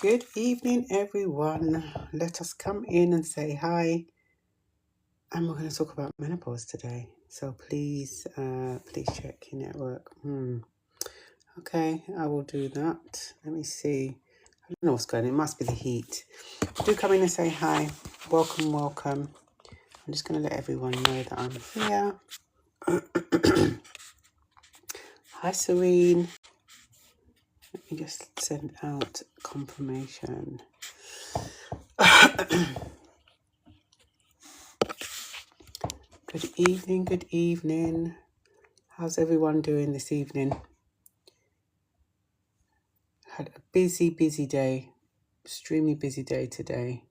Good evening, everyone. Let us come in and say hi. And we're going to talk about menopause today. So please check your network. Okay, I will do that. Let me see. I don't know what's going on. It must be the heat. Do come in and say hi. Welcome, welcome. I'm just going to let everyone know that I'm here. Hi, Serene. Let me just send out confirmation. Good evening, good evening. How's everyone doing this evening? Had a busy day. Extremely busy day today.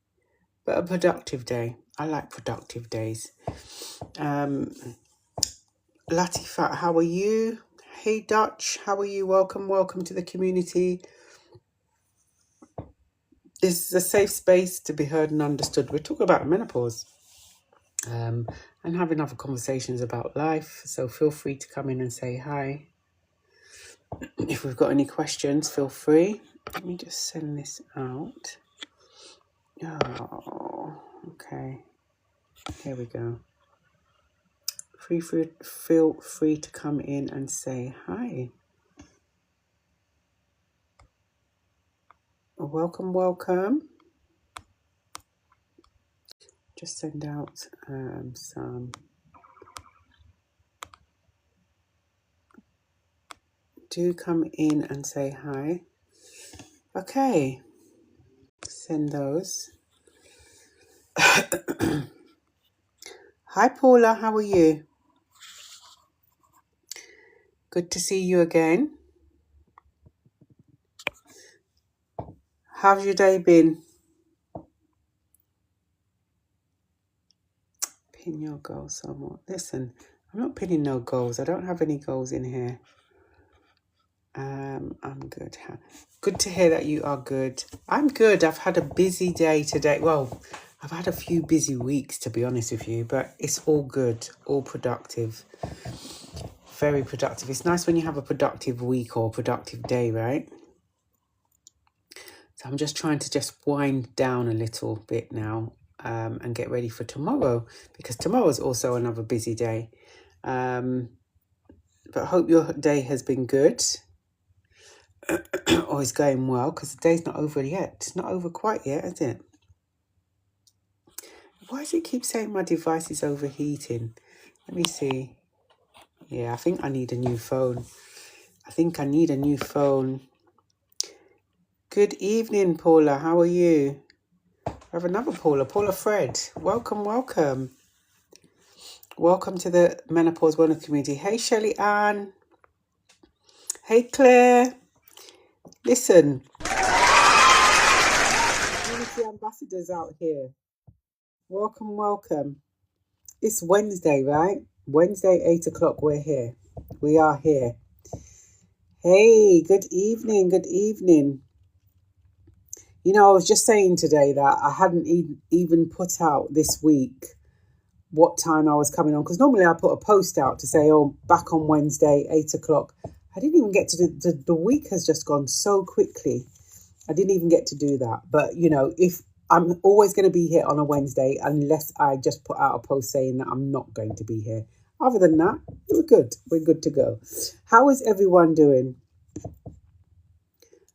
But a productive day. I like productive days. Latifat, how are you? Hey Dutch, how are you? Welcome to the community. This is a safe space to be heard and understood. We're talking about menopause. And having other conversations about life. So feel free to come in and say hi. If we've got any questions, feel free. Let me just send this out. Oh, okay. Here we go. Feel free to come in and say hi. Welcome. Just send out some. Do come in and say hi. Okay. Send those. Hi Paula, how are you? Good to see you again. How's your day been? Pin your goals somewhat. Listen, I'm not pinning no goals. I don't have any goals in here. I'm good. Good to hear that you are good. I'm good. I've had a busy day today. Well, I've had a few busy weeks, to be honest with you, but it's all good, all productive. Very productive. It's nice when you have a productive week or productive day, right? So I'm just trying to wind down a little bit now and get ready for tomorrow, because tomorrow is also another busy day. But I hope your day has been good. Or it's going well, because the day's not over yet. It's not over quite yet, is it? Why does it keep saying my device is overheating? Let me see. Yeah, I think I need a new phone. Good evening, Paula. How are you? I have another Paula Fred. Welcome. Welcome to the Menopause Wellness Community. Hey, Shelley Ann. Hey, Claire. Listen. Community ambassadors out here. Welcome. It's Wednesday, right? Wednesday, 8 o'clock, we're here. We are here. Hey, good evening. You know, I was just saying today that I hadn't even put out this week what time I was coming on, because normally I put a post out to say, oh, back on Wednesday, 8 o'clock. I didn't even get to the week has just gone so quickly. I didn't even get to do that. But, you know, if I'm always going to be here on a Wednesday, unless I just put out a post saying that I'm not going to be here. Other than that, we're good. We're good to go. How is everyone doing?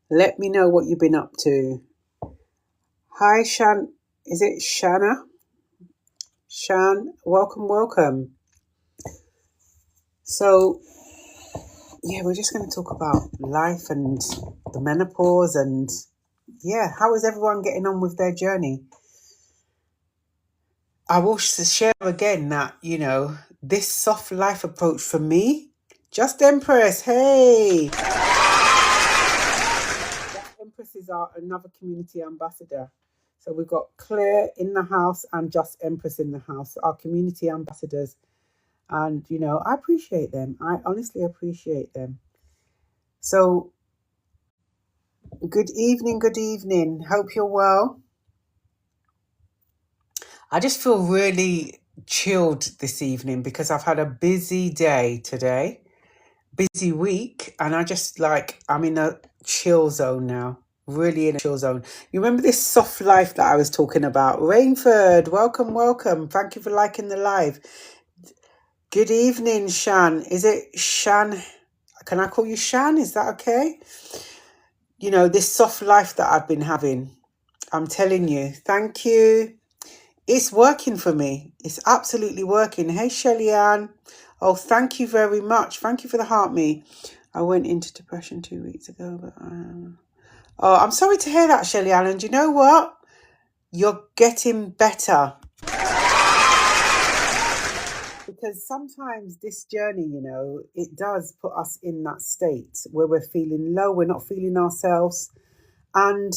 Let me know what you've been up to. Hi, Shan. Is it Shanna? Shan, welcome. So, yeah, we're just going to talk about life and the menopause and, yeah, how is everyone getting on with their journey? I will share again that, you know, this soft life approach for me, Just Empress, hey! Just Empress is another community ambassador. So we've got Claire in the house and Just Empress in the house, our community ambassadors. And, you know, I appreciate them. I honestly appreciate them. So, good evening. Hope you're well. I just feel really chilled this evening because I've had a busy day today, busy week, and I'm in a chill zone now. really in a chill zone. You remember this soft life that I was talking about? Rainford, welcome, welcome. Thank you for liking the live. Good evening, Shan. Is it Shan? Can I call you Shan? Is that okay? You know, this soft life that I've been having. I'm telling you, thank you. It's working for me. It's absolutely working. Hey, Shelly Ann. Oh, thank you very much. Thank you for the heart me. I went into depression 2 weeks ago, but oh, I'm sorry to hear that, Shelly Ann. And you know what? You're getting better. Because sometimes this journey, you know, it does put us in that state where we're feeling low, we're not feeling ourselves, and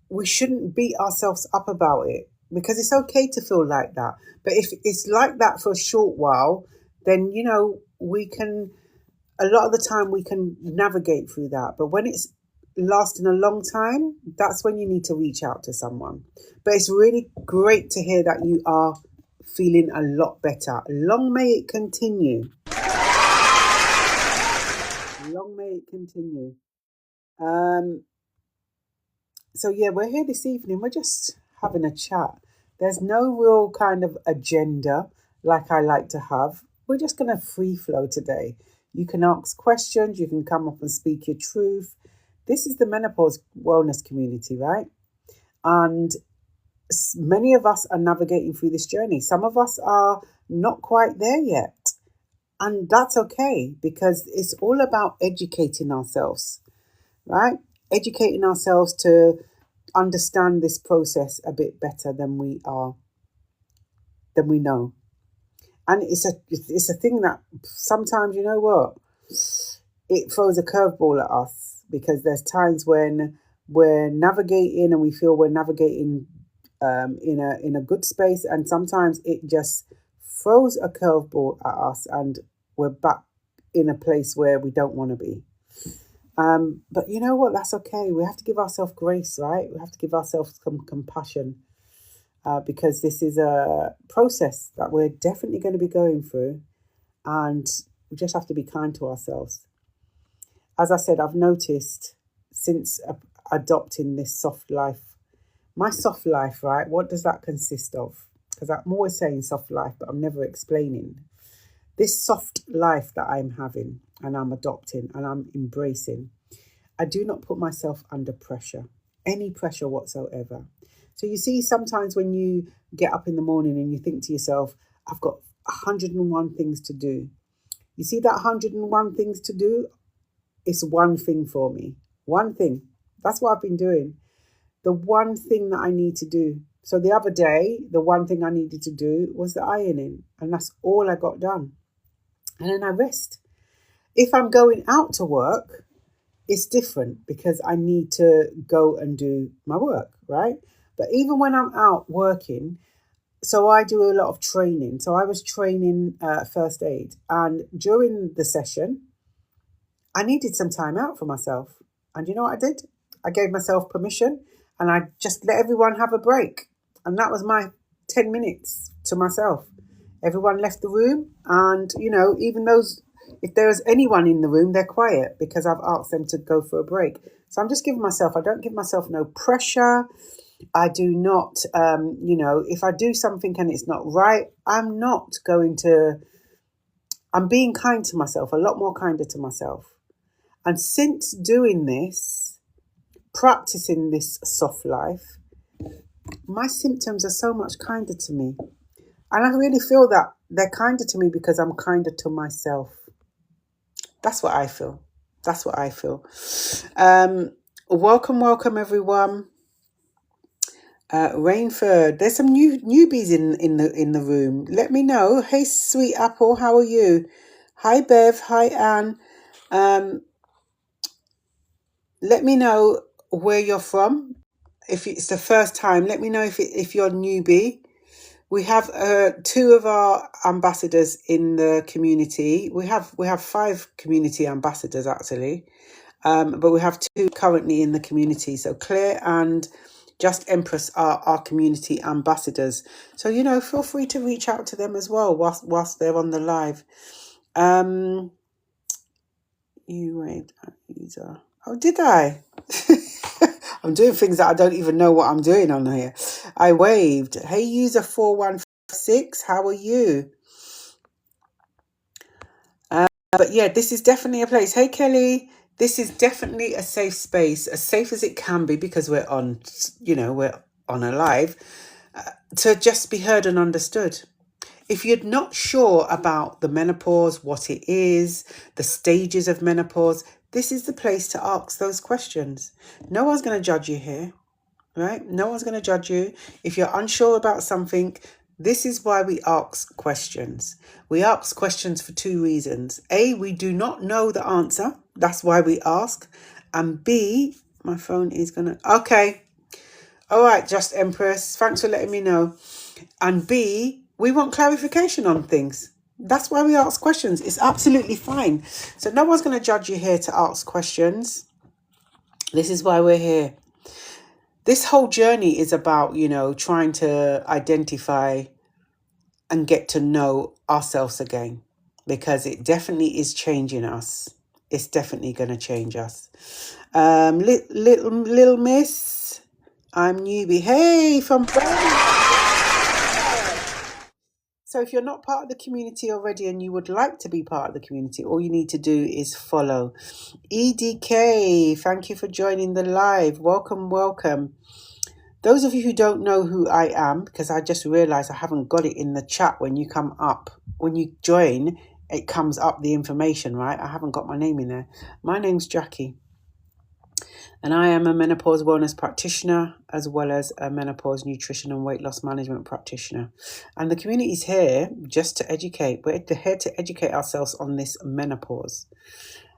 we shouldn't beat ourselves up about it, because it's okay to feel like that. But if it's like that for a short while, then, you know, we can, a lot of the time we can navigate through that. But when it's lasting a long time, that's when you need to reach out to someone. But it's really great to hear that you are feeling a lot better. Long may it continue. Long may it continue. So yeah, we're here this evening. We're just having a chat. There's no real kind of agenda like I like to have. We're just going to free flow today. You can ask questions. You can come up and speak your truth. This is the menopause wellness community, right? And many of us are navigating through this journey. Some of us are not quite there yet. And that's okay, because it's all about educating ourselves, right? Educating ourselves to understand this process a bit better than we know. And it's a thing that sometimes, you know what, it throws a curveball at us, because there's times when we're navigating and we feel we're navigating in a good space, and sometimes it just throws a curveball at us and we're back in a place where we don't want to be. But you know what? That's okay. We have to give ourselves grace, right? We have to give ourselves some compassion, because this is a process that we're definitely going to be going through, and we just have to be kind to ourselves. As I said, I've noticed since adopting this soft life, my soft life, right? What does that consist of? Because I'm always saying soft life, but I'm never explaining. This soft life that I'm having and I'm adopting and I'm embracing, I do not put myself under pressure, any pressure whatsoever. So you see, sometimes when you get up in the morning and you think to yourself, I've got 101 things to do. You see that 101 things to do? It's one thing for me. One thing. That's what I've been doing. The one thing that I need to do. So the other day, the one thing I needed to do was the ironing. And that's all I got done. And then I rest. If I'm going out to work, it's different, because I need to go and do my work, right? But even when I'm out working, so I do a lot of training. So I was training first aid. And during the session, I needed some time out for myself. And you know what I did? I gave myself permission and I just let everyone have a break. And that was my 10 minutes to myself. Everyone left the room, and, you know, even those, if there's anyone in the room, they're quiet because I've asked them to go for a break. So I'm just giving myself, I don't give myself no pressure. I do not, you know, if I do something and it's not right, I'm not going to, I'm being kind to myself, a lot more kinder to myself. And since doing this, practicing this soft life, my symptoms are so much kinder to me. And I really feel that they're kinder to me because I'm kinder to myself. That's what I feel. That's what I feel. Welcome, everyone. Rainford, there's some newbies in the room. Let me know. Hey, sweet apple, how are you? Hi, Bev. Hi, Anne. Let me know where you're from. If it's the first time, let me know if you're a newbie. We have two of our ambassadors in the community. We have 5 community ambassadors actually, but we have 2 currently in the community. So Claire and Just Empress are our community ambassadors. So, you know, feel free to reach out to them as well whilst they're on the live. You waved at user. Oh, did I? I'm doing things that I don't even know what I'm doing on here. I waved. Hey, user 4156, how are you? But yeah, this is definitely a place. Hey, Kelly, this is definitely a safe space, as safe as it can be because we're on, we're on a live, to just be heard and understood. If you're not sure about the menopause, what it is, the stages of menopause, this is the place to ask those questions. No one's going to judge you here, right? No one's going to judge you. If you're unsure about something, this is why we ask questions. We ask questions for two reasons. A, we do not know the answer. That's why we ask. And B, my phone is going to... Okay. All right, Just Empress. Thanks for letting me know. And B, we want clarification on things. That's why we ask questions. It's absolutely fine. So no one's going to judge you here to ask questions. This is why we're here. This whole journey is about, trying to identify and get to know ourselves again, because it definitely is changing us. It's definitely going to change us. Little Miss, I'm newbie. Hey, from Birmingham. So if you're not part of the community already and you would like to be part of the community, all you need to do is follow. EDK, thank you for joining the live. Welcome, welcome. Those of you who don't know who I am, because I just realized I haven't got it in the chat when you come up. When you join, it comes up the information, right? I haven't got my name in there. My name's Jackie. And I am a menopause wellness practitioner, as well as a menopause nutrition and weight loss management practitioner. And the community is here just to educate. We're here to educate ourselves on this menopause.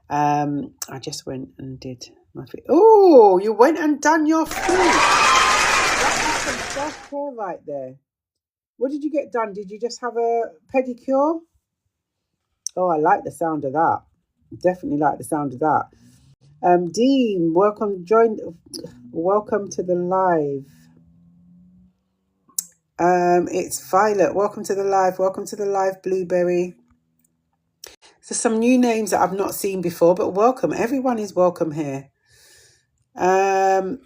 I just went and did my feet. Oh, you went and done your feet. That is some self-care right there. What did you get done? Did you just have a pedicure? Oh, I like the sound of that. Definitely like the sound of that. Dean, welcome to the live. It's Violet. Welcome to the live, Blueberry. So some new names that I've not seen before, but welcome. Everyone is welcome here. Thank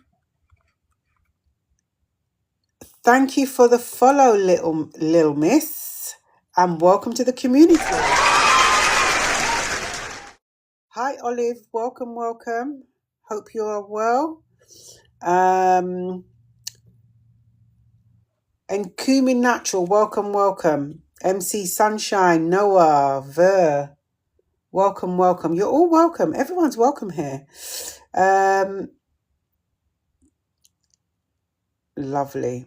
you for the follow, little miss, and welcome to the community. Hi, Olive. Welcome. Hope you are well. And Kumi Natural, welcome. MC Sunshine, Noah, Ver, welcome. You're all welcome. Everyone's welcome here. Lovely.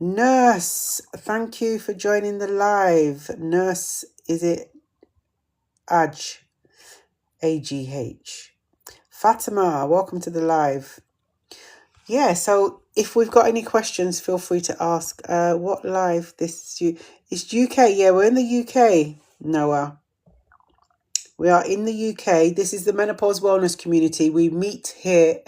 Nurse, thank you for joining the live. Nurse, is it Aj? AGH. Fatima, welcome to the live. Yeah, so if we've got any questions, feel free to ask. What live? This is UK. Yeah, we're in the UK, Noah. We are in the UK. This is the Menopause Wellness Community. We meet here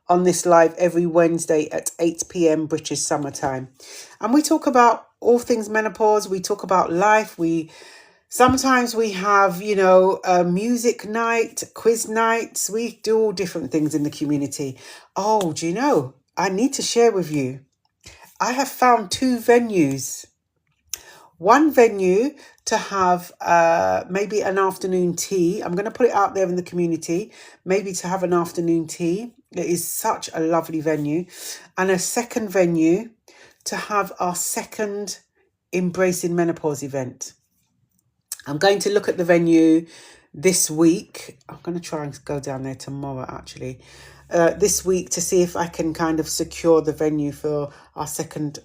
on this live every Wednesday at 8 p.m. British summertime. And we talk about all things menopause. We talk about life. Sometimes we have, a music night, quiz nights. We do all different things in the community. Oh, do you know? I need to share with you. I have found two venues. One venue to have maybe an afternoon tea. I'm going to put it out there in the community. Maybe to have an afternoon tea. It is such a lovely venue. And a second venue to have our second Embracing Menopause event. I'm going to look at the venue this week. I'm going to try and go down there tomorrow, actually. This week to see if I can kind of secure the venue for our second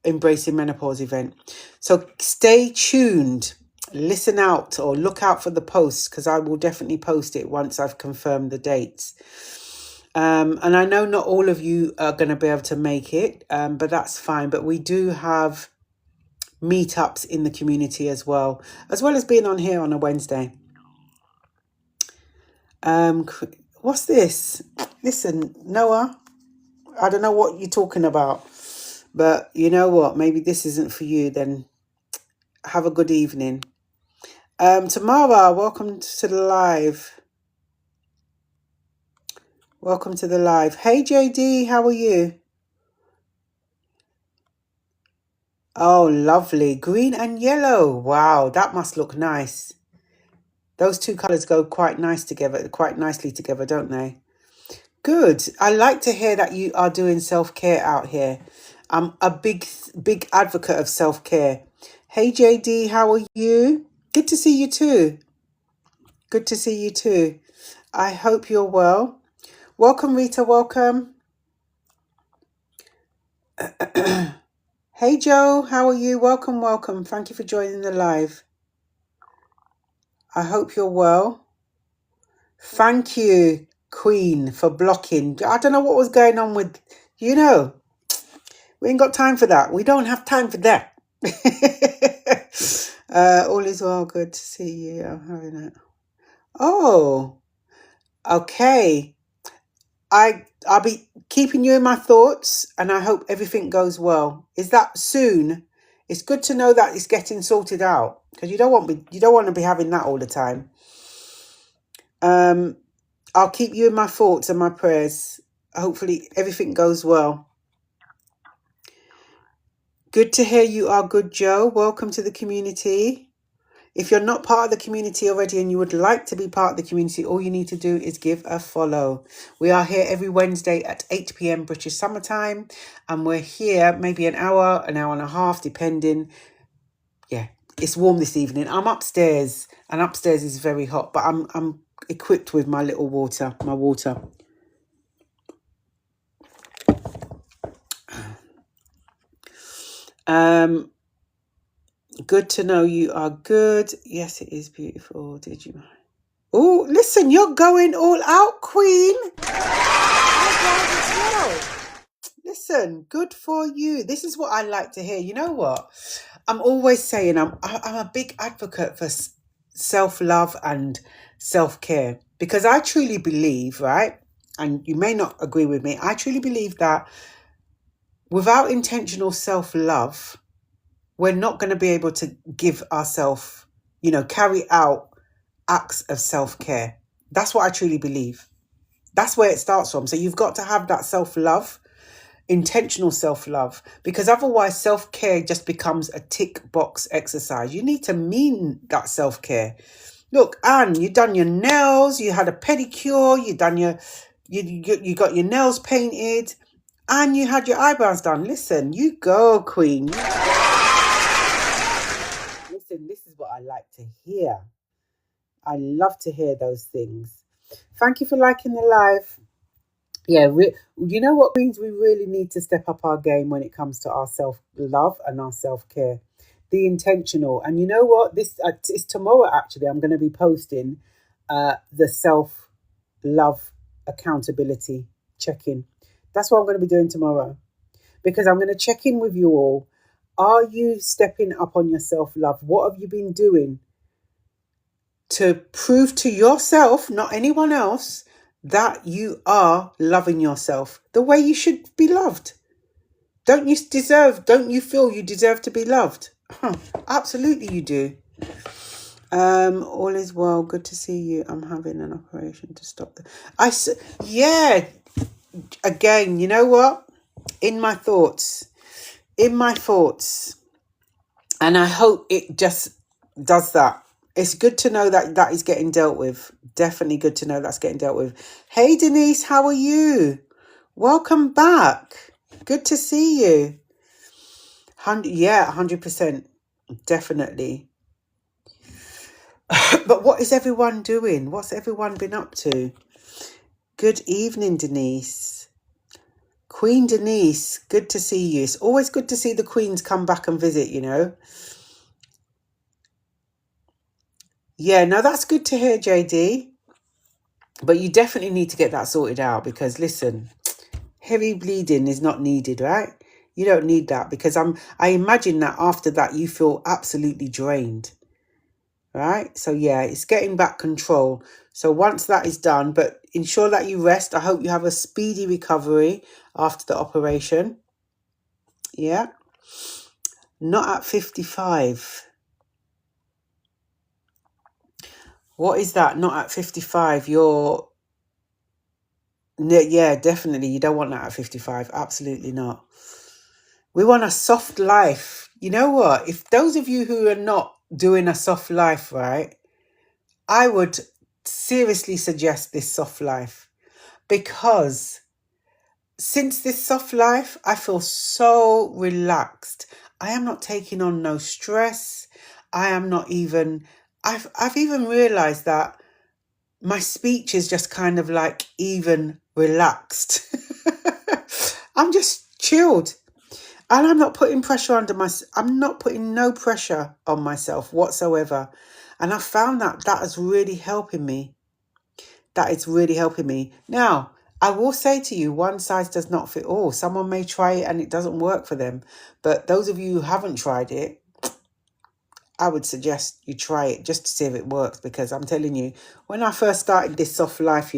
Embracing Menopause event. So stay tuned. Listen out or look out for the post, because I will definitely post it once I've confirmed the dates. And I know not all of you are going to be able to make it, but that's fine. But we do have meetups in the community as well as being on here on a Wednesday. What's this? Listen, Noah, I don't know what you're talking about, but you know what? Maybe this isn't for you. Then have a good evening. Tamara, welcome to the live. Welcome to the live. Hey, JD, how are you? Oh, lovely. Green and yellow. Wow, that must look nice. Those two colours go quite nicely together, don't they? Good. I like to hear that you are doing self-care out here. I'm a big advocate of self-care. Hey, JD, how are you? Good to see you too. Good to see you too. I hope you're well. Welcome, Rita. Welcome. Hey, Joe. How are you? Welcome, welcome. Thank you for joining the live. I hope you're well. Thank you, Queen, for blocking. I don't know what was going on with, we ain't got time for that. We don't have time for that. All is well. Good to see you. I'm having it. Oh, okay. I'll be keeping you in my thoughts, and I hope everything goes well. Is that soon? It's good to know that it's getting sorted out, because you don't want to be having that all the time. I'll keep you in my thoughts and my prayers. Hopefully everything goes well. Good to hear you are good, Joe. Welcome to the community. If you're not part of the community already and you would like to be part of the community, all you need to do is give a follow. We are here every Wednesday at 8 p.m. British summertime, and we're here maybe an hour and a half, depending. Yeah, it's warm this evening. I'm upstairs, and upstairs is very hot, but I'm equipped with my little water, Good to know you are good. Yes, it is beautiful. Did you? Oh, listen, you're going all out, Queen. Listen, good for you. This is what I like to hear. You know what? I'm always saying I'm a big advocate for self-love and self-care, because I truly believe, right? And you may not agree with me. I truly believe that without intentional self-love, we're not going to be able to give ourselves, carry out acts of self-care. That's what I truly believe. That's where it starts from. So you've got to have that self-love, intentional self-love, because otherwise self-care just becomes a tick box exercise. You need to mean that self-care. Look, Anne, you done your nails, you had a pedicure, you got your nails painted, and you had your eyebrows done. Listen, you go, Queen. Listen, this is what I like to hear. I love to hear those things. Thank you for liking the live. Yeah, you know what means we really need to step up our game when it comes to our self-love and our self-care. The intentional. And you know what? This is tomorrow, actually. I'm going to be posting the self-love accountability check-in. That's what I'm going to be doing tomorrow, because I'm going to check in with you all. Are you stepping up on your self-love? What have you been doing to prove to yourself, not anyone else, that you are loving yourself the way you should be loved? Don't you feel you deserve to be loved? Absolutely you do. All is well. Good to see you. I'm having an operation to stop yeah. Again, you know what? In my thoughts. And I hope it just does that. It's good to know that that is getting dealt with. Definitely good to know that's getting dealt with. Hey, Denise, how are you? Welcome back. Good to see you. 100%. Definitely. But what is everyone doing? What's everyone been up to? Good evening, Denise. Queen Denise, good to see you. It's always good to see the queens come back and visit, Yeah, no, that's good to hear, JD. But you definitely need to get that sorted out, because listen, heavy bleeding is not needed, right? You don't need that, because I imagine that after that you feel absolutely drained, right? So yeah, it's getting back control. So once that is done, but ensure that you rest. I hope you have a speedy recovery after the operation. Yeah. Not at 55. What is that? Not at 55. You're Yeah, definitely. You don't want that at 55. Absolutely not. We want a soft life. You know what? If those of you who are not doing a soft life, right, I would seriously suggest this soft life, because since this soft life, I feel so relaxed. I am not taking on no stress. I am not even, I've even realized that my speech is just kind of like even relaxed. I'm just chilled. And I'm not putting pressure I'm not putting no pressure on myself whatsoever. And I found that is really helping me. That is really helping me. Now, I will say to you, one size does not fit all. Someone may try it and it doesn't work for them. But those of you who haven't tried it, I would suggest you try it just to see if it works. Because I'm telling you, when I first started this soft life,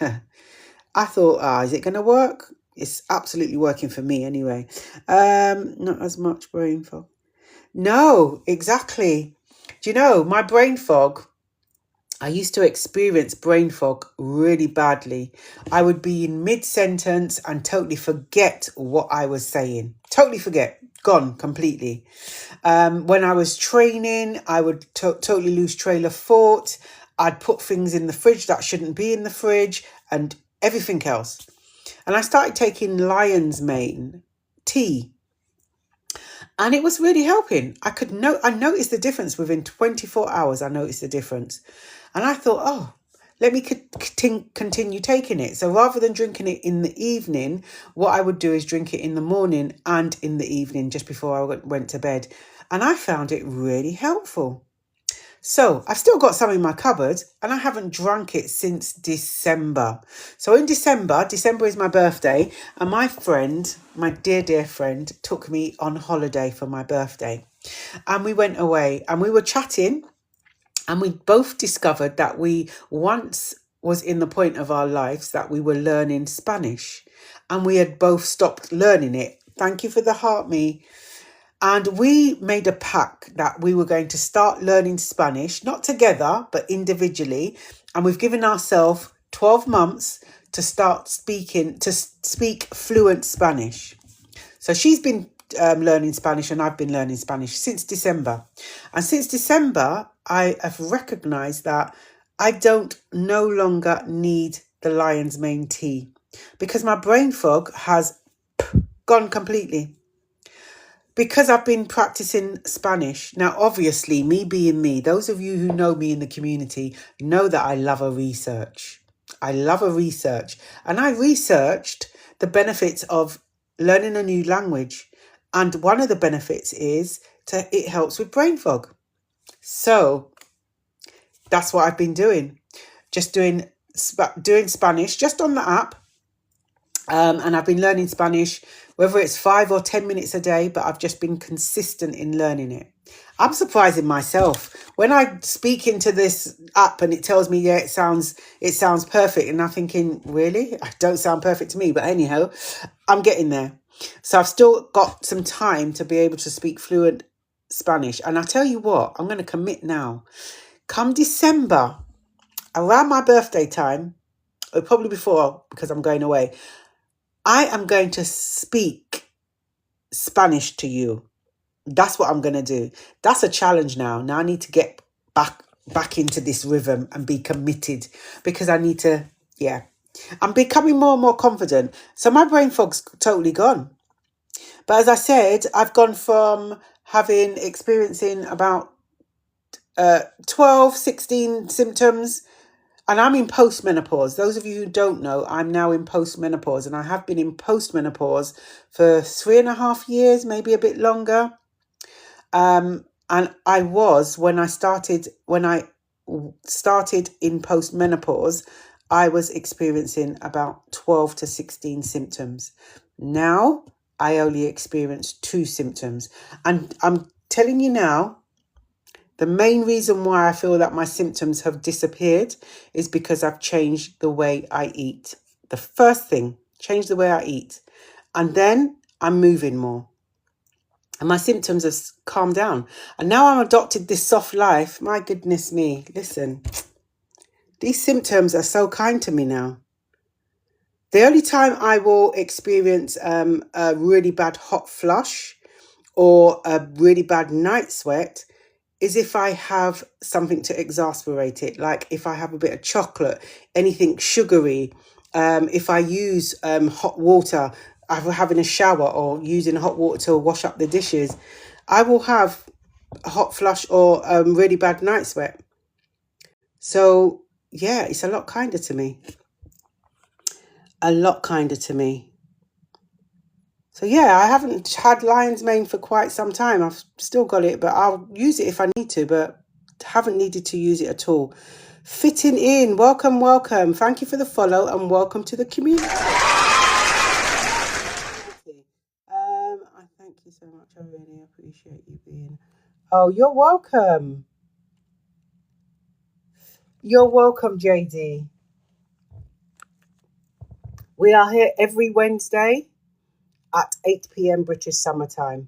I thought, is it going to work? It's absolutely working for me anyway. Not as much brain fog. No, exactly. Do you know, my brain fog, I used to experience brain fog really badly. I would be in mid-sentence and totally forget what I was saying. Totally forget. Gone completely. When I was training, I would totally lose trail of thought. I'd put things in the fridge that shouldn't be in the fridge and everything else. And I started taking lion's mane tea. And it was really helping. I noticed the difference within 24 hours. I noticed the difference. And I thought, let me continue taking it. So rather than drinking it in the evening, what I would do is drink it in the morning and in the evening just before I went to bed. And I found it really helpful. So I've still got some in my cupboard and I haven't drunk it since December. So in December is my birthday, and my friend, my dear friend, took me on holiday for my birthday. And we went away and we were chatting, and we both discovered that we once was in the point of our lives that we were learning Spanish, and we had both stopped learning it. Thank you for the heart, me. And we made a pact that we were going to start learning Spanish, not together, but individually. And we've given ourselves 12 months to speak fluent Spanish. So she's been learning Spanish and I've been learning Spanish since December. And since December, I have recognized that I don't no longer need the lion's mane tea because my brain fog has gone completely. Because I've been practicing Spanish. Now, obviously, me being me, those of you who know me in the community know that I love a research. I love a research. And I researched the benefits of learning a new language. And one of the benefits is it helps with brain fog. So that's what I've been doing. Just doing Spanish just on the app. And I've been learning Spanish, whether it's 5 or 10 minutes a day, but I've just been consistent in learning it. I'm surprising myself when I speak into this app and it tells me, it sounds perfect. And I'm thinking, really? It don't sound perfect to me. But anyhow, I'm getting there. So I've still got some time to be able to speak fluent Spanish. And I tell you what, I'm going to commit now. Come December, around my birthday time, or probably before because I'm going away, I am going to speak Spanish to you. That's what I'm going to do. That's a challenge now. Now I need to get back into this rhythm and be committed because I need to, I'm becoming more and more confident. So my brain fog's totally gone. But as I said, I've gone from experiencing about 12, 16 symptoms. And I'm in postmenopause. Those of you who don't know, I'm now in postmenopause. And I have been in postmenopause for 3.5 years, maybe a bit longer. And I was, when I started in postmenopause, I was experiencing about 12 to 16 symptoms. Now, I only experience 2 symptoms. And I'm telling you now, the main reason why I feel that my symptoms have disappeared is because I've changed the way I eat. The first thing, change the way I eat. And then I'm moving more. And my symptoms have calmed down. And now I'm adopted this soft life. My goodness me. Listen, these symptoms are so kind to me now. The only time I will experience a really bad hot flush or a really bad night sweat is if I have something to exasperate it, like if I have a bit of chocolate, anything sugary, if I use hot water, either having a shower or using hot water to wash up the dishes, I will have a hot flush or really bad night sweat. So, yeah, it's a lot kinder to me. A lot kinder to me. So yeah, I haven't had lion's mane for quite some time. I've still got it, but I'll use it if I need to, but haven't needed to use it at all. Fitting in. Welcome, welcome. Thank you for the follow and welcome to the community. I thank you so much. I really appreciate you being. Oh, you're welcome. You're welcome, JD. We are here every Wednesday at 8 p.m. British summertime.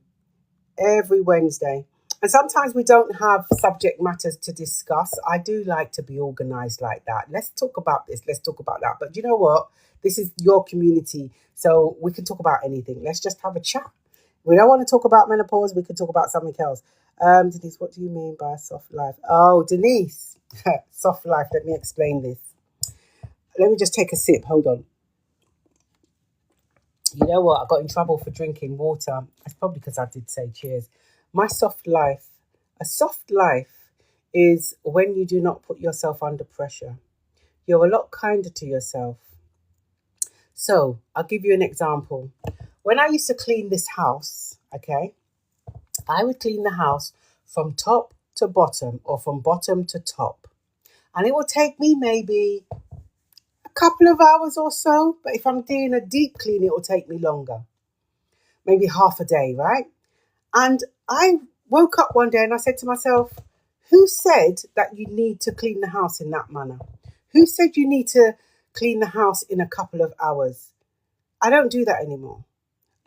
Every Wednesday. And sometimes we don't have subject matters to discuss. I do like to be organized like that. Let's talk about this. Let's talk about that. But you know what? This is your community. So we can talk about anything. Let's just have a chat. We don't want to talk about menopause. We can talk about something else. Denise, what do you mean by soft life? Oh, Denise, soft life. Let me explain this. Let me just take a sip. Hold on. You know what? I got in trouble for drinking water. It's probably because I did say cheers. My soft life, a soft life is when you do not put yourself under pressure. You're a lot kinder to yourself. So I'll give you an example. When I used to clean this house, okay, I would clean the house from top to bottom or from bottom to top. And it would take me maybe a couple of hours or so. But if I'm doing a deep clean, it will take me longer. Maybe half a day, right? And I woke up one day and I said to myself, who said that you need to clean the house in that manner? Who said you need to clean the house in a couple of hours? I don't do that anymore.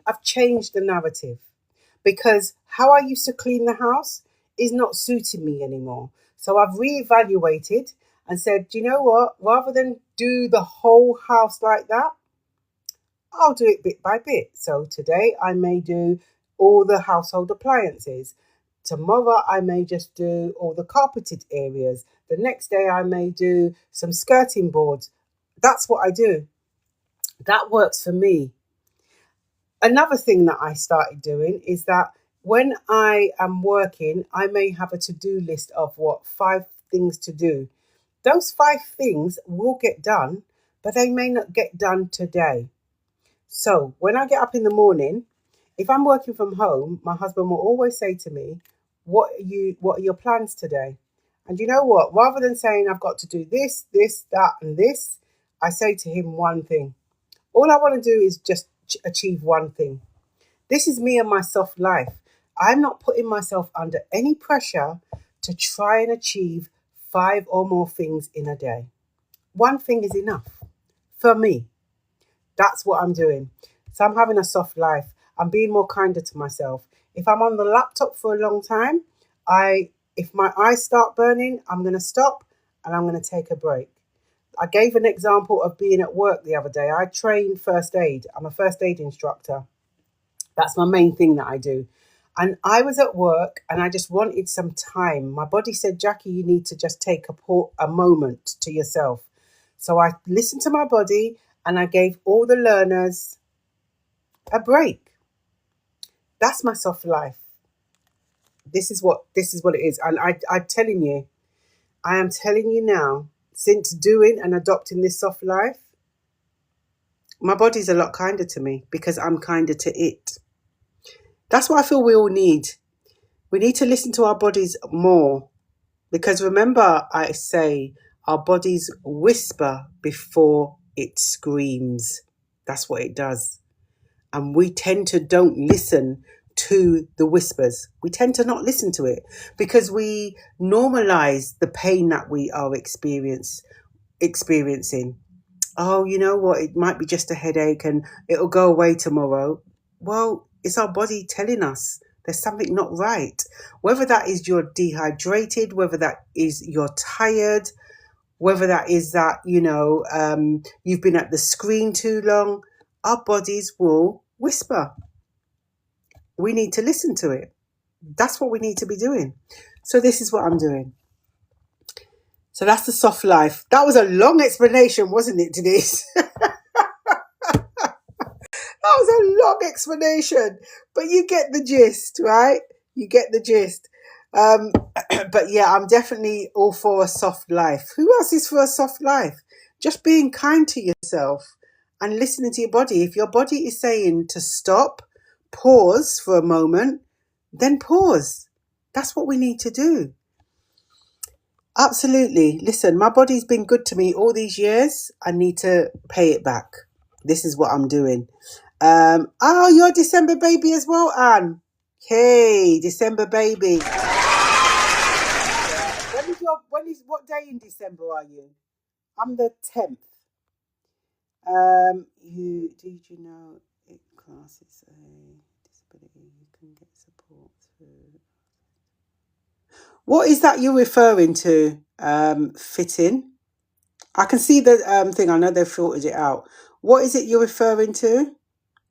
I've changed the narrative because how I used to clean the house is not suiting me anymore. So I've reevaluated and said, you know what? Rather than do the whole house like that, I'll do it bit by bit. So today I may do all the household appliances. Tomorrow I may just do all the carpeted areas. The next day I may do some skirting boards. That's what I do. That works for me. Another thing that I started doing is that when I am working, I may have a to-do list of 5 things to do. Those 5 things will get done, but they may not get done today. So when I get up in the morning, if I'm working from home, my husband will always say to me, what are your plans today? And you know what? Rather than saying I've got to do this, that, and this, I say to him one thing. All I want to do is just achieve one thing. This is me and my soft life. I'm not putting myself under any pressure to try and achieve 5 or more things in a day. One thing is enough for me. That's what I'm doing. So I'm having a soft life. I'm being more kinder to myself. If I'm on the laptop for a long time, if my eyes start burning, I'm going to stop and I'm going to take a break. I gave an example of being at work the other day. I train first aid. I'm a first aid instructor. That's my main thing that I do. And I was at work and I just wanted some time. My body said, Jackie, you need to just take a moment to yourself. So I listened to my body and I gave all the learners a break. That's my soft life. This is what it is. And I am telling you now, since doing and adopting this soft life, my body's a lot kinder to me because I'm kinder to it. That's what I feel we all need. We need to listen to our bodies more because remember, I say our bodies whisper before it screams. That's what it does. And we tend to don't listen to the whispers. We tend to not listen to it because we normalize the pain that we are experiencing. Oh, you know what? It might be just a headache and it'll go away tomorrow. Well, it's our body telling us there's something not right. Whether that is you're dehydrated, whether that is you're tired, whether that is that, you've been at the screen too long, our bodies will whisper. We need to listen to it. That's what we need to be doing. So this is what I'm doing. So that's the soft life. That was a long explanation, wasn't it, Denise? That was a long explanation, but you get the gist, right? You get the gist. But yeah, I'm definitely all for a soft life. Who else is for a soft life? Just being kind to yourself and listening to your body. If your body is saying to stop, pause for a moment, then pause. That's what we need to do. Absolutely. Listen, my body's been good to me all these years. I need to pay it back. This is what I'm doing. You're a December baby as well, Anne. Hey, December baby. What day in December are you? I'm the 10th. Did you know it classes a disability? You can get support through. What is that you're referring to? Fitting. I can see the thing. I know they've filtered it out. What is it you're referring to?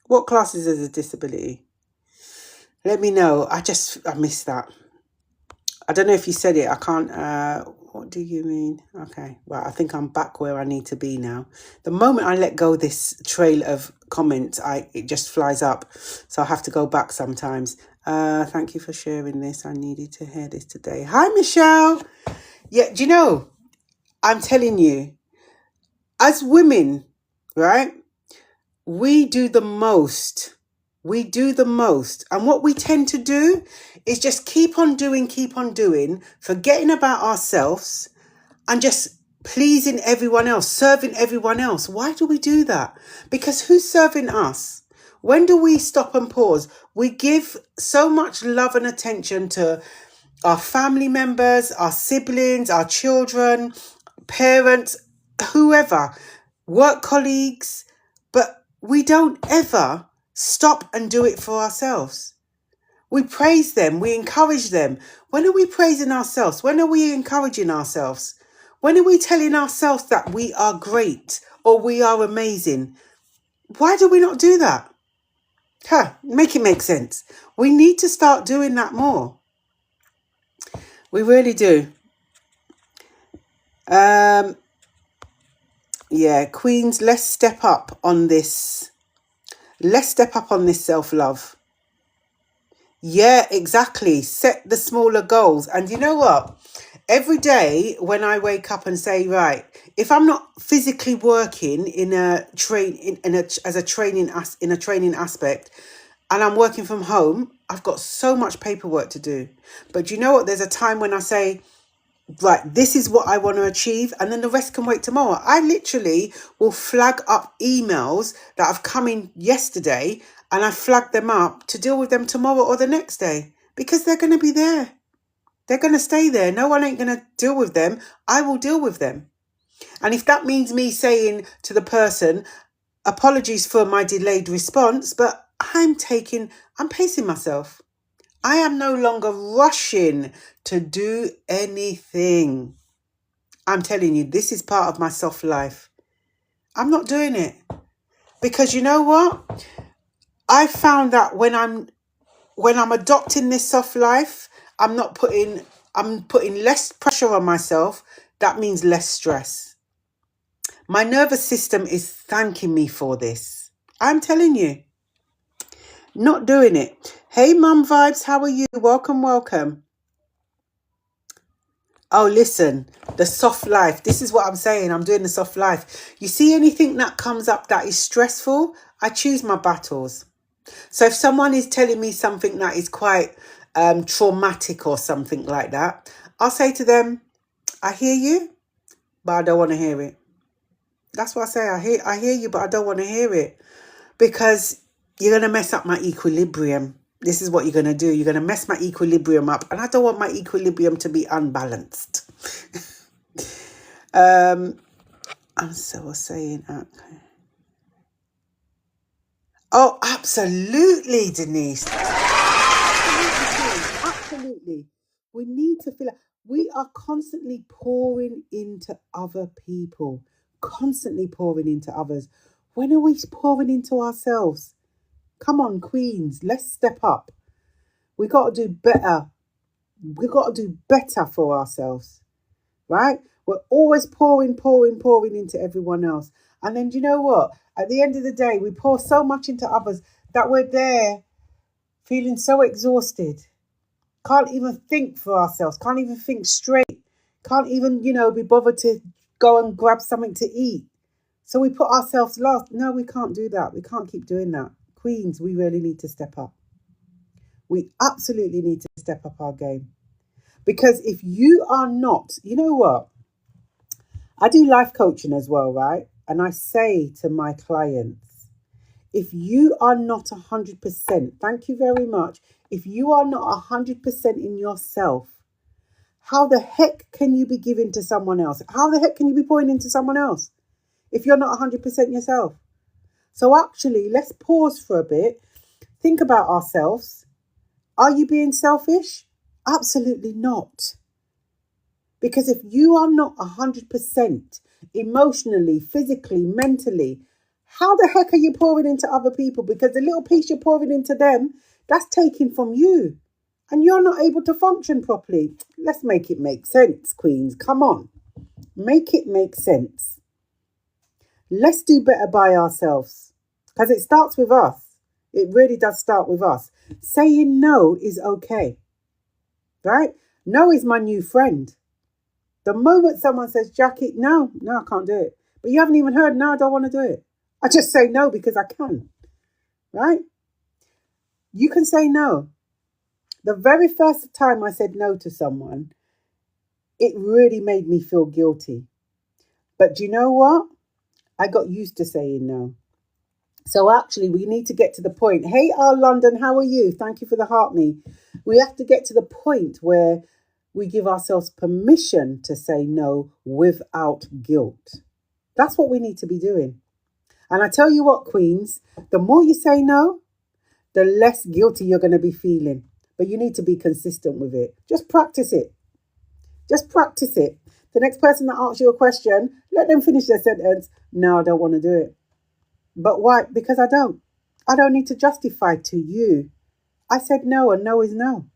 What classes as a disability? Let me know. I missed that. I don't know if you said it. I can't. What do you mean? Okay. Well, I think I'm back where I need to be now. The moment I let go this trail of comments, it just flies up. So I have to go back sometimes. Thank you for sharing this. I needed to hear this today. Hi, Michelle. Yeah, do you know, I'm telling you, as women, right, we do the most. We do the most. And what we tend to do is just keep on doing, forgetting about ourselves and just pleasing everyone else, serving everyone else. Why do we do that? Because who's serving us? When do we stop and pause? We give so much love and attention to our family members, our siblings, our children, parents, whoever, work colleagues, but we don't ever stop and do it for ourselves. We praise them. We encourage them. When are we praising ourselves? When are we encouraging ourselves? When are we telling ourselves that we are great or we are amazing? Why do we not do that? Make it make sense. We need to start doing that more. We really do. Yeah, Queens, let's step up on this. Let's step up on this self-love. Yeah, exactly. Set the smaller goals. And you know what? Every day when I wake up and say, right, if I'm not physically working in a training aspect and I'm working from home, I've got so much paperwork to do. But you know what? There's a time when I say, right, this is what I want to achieve, and then the rest can wait tomorrow. I literally will flag up emails that have come in yesterday, and I flag them up to deal with them tomorrow or the next day, because they're going to be there. They're going to stay there. No one ain't going to deal with them. I will deal with them. And if that means me saying to the person, apologies for my delayed response, but I'm pacing myself. I am no longer rushing to do anything. I'm telling you, this is part of my soft life. I'm not doing it. Because you know what? I found that when I'm adopting this soft life, I'm putting less pressure on myself. That means less stress. My nervous system is thanking me for this. I'm telling you. Not doing it. Hey, Mum Vibes, how are you? Welcome. Oh, listen, the soft life. This is what I'm saying. I'm doing the soft life. You see anything that comes up that is stressful, I choose my battles. So if someone is telling me something that is quite traumatic or something like that, I'll say to them, I hear you, but I don't want to hear it. That's what I say. I hear you, but I don't want to hear it, because you're going to mess up my equilibrium. This is what you're going to do. You're going to mess my equilibrium up, and I don't want my equilibrium to be unbalanced. I'm so saying. Okay. Oh, absolutely, Denise. Absolutely. We need to feel it. We are constantly pouring into other people, constantly pouring into others. When are we pouring into ourselves? Come on, queens, let's step up. We got to do better. We got to do better for ourselves, right? We're always pouring into everyone else. And then, do you know what? At the end of the day, we pour so much into others that we're there feeling so exhausted. Can't even think for ourselves, can't even think straight, can't even, be bothered to go and grab something to eat. So we put ourselves last. No, we can't do that. We can't keep doing that. Queens, we really need to step up. We absolutely need to step up our game. Because if you are not, you know what? I do life coaching as well, right? And I say to my clients, if you are not 100%, thank you very much. If you are not 100% in yourself, how the heck can you be giving to someone else? How the heck can you be pouring into someone else if you're not 100% yourself? So actually, let's pause for a bit. Think about ourselves. Are you being selfish? Absolutely not. Because if you are not 100% emotionally, physically, mentally, how the heck are you pouring into other people? Because the little piece you're pouring into them, that's taken from you. And you're not able to function properly. Let's make it make sense, queens. Come on. Make it make sense. Let's do better by ourselves. Because it starts with us. It really does start with us. Saying no is okay. Right? No is my new friend. The moment someone says, Jackie, no, I can't do it. But you haven't even heard, no, I don't want to do it. I just say no because I can. Right? You can say no. The very first time I said no to someone, it really made me feel guilty. But do you know what? I got used to saying no. So actually, we need to get to the point. Hey, our London, how are you? Thank you for the heart me. We have to get to the point where we give ourselves permission to say no without guilt. That's what we need to be doing. And I tell you what, queens, the more you say no, the less guilty you're going to be feeling. But you need to be consistent with it. Just practice it. Just practice it. The next person that asks you a question, let them finish their sentence. No, I don't want to do it. But why? Because I don't. I don't need to justify to you. I said no, and no is no.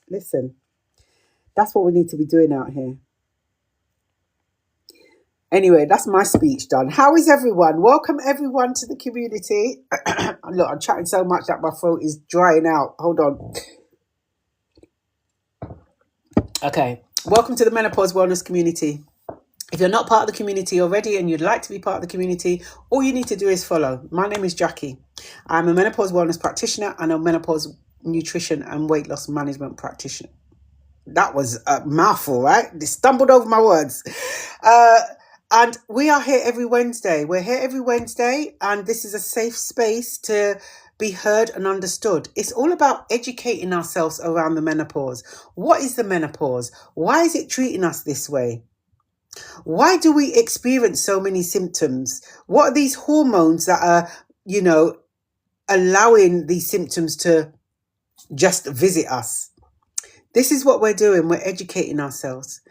Listen, that's what we need to be doing out here. Anyway, that's my speech done. How is everyone? Welcome everyone to the community. Look, I'm chatting so much that my throat is drying out. Hold on. Okay. Welcome to the Menopause Wellness community. If you're not part of the community already and you'd like to be part of the community, all you need to do is follow. My name is Jackie. I'm a menopause wellness practitioner and a menopause nutrition and weight loss management practitioner. That was a mouthful, right? They stumbled over my words. And we are here every Wednesday. We're here every Wednesday, and this is a safe space to be heard and understood. It's all about educating ourselves around the menopause. What is the menopause? Why is it treating us this way? Why do we experience so many symptoms? What are these hormones that are, allowing these symptoms to just visit us? This is what we're doing. We're educating ourselves.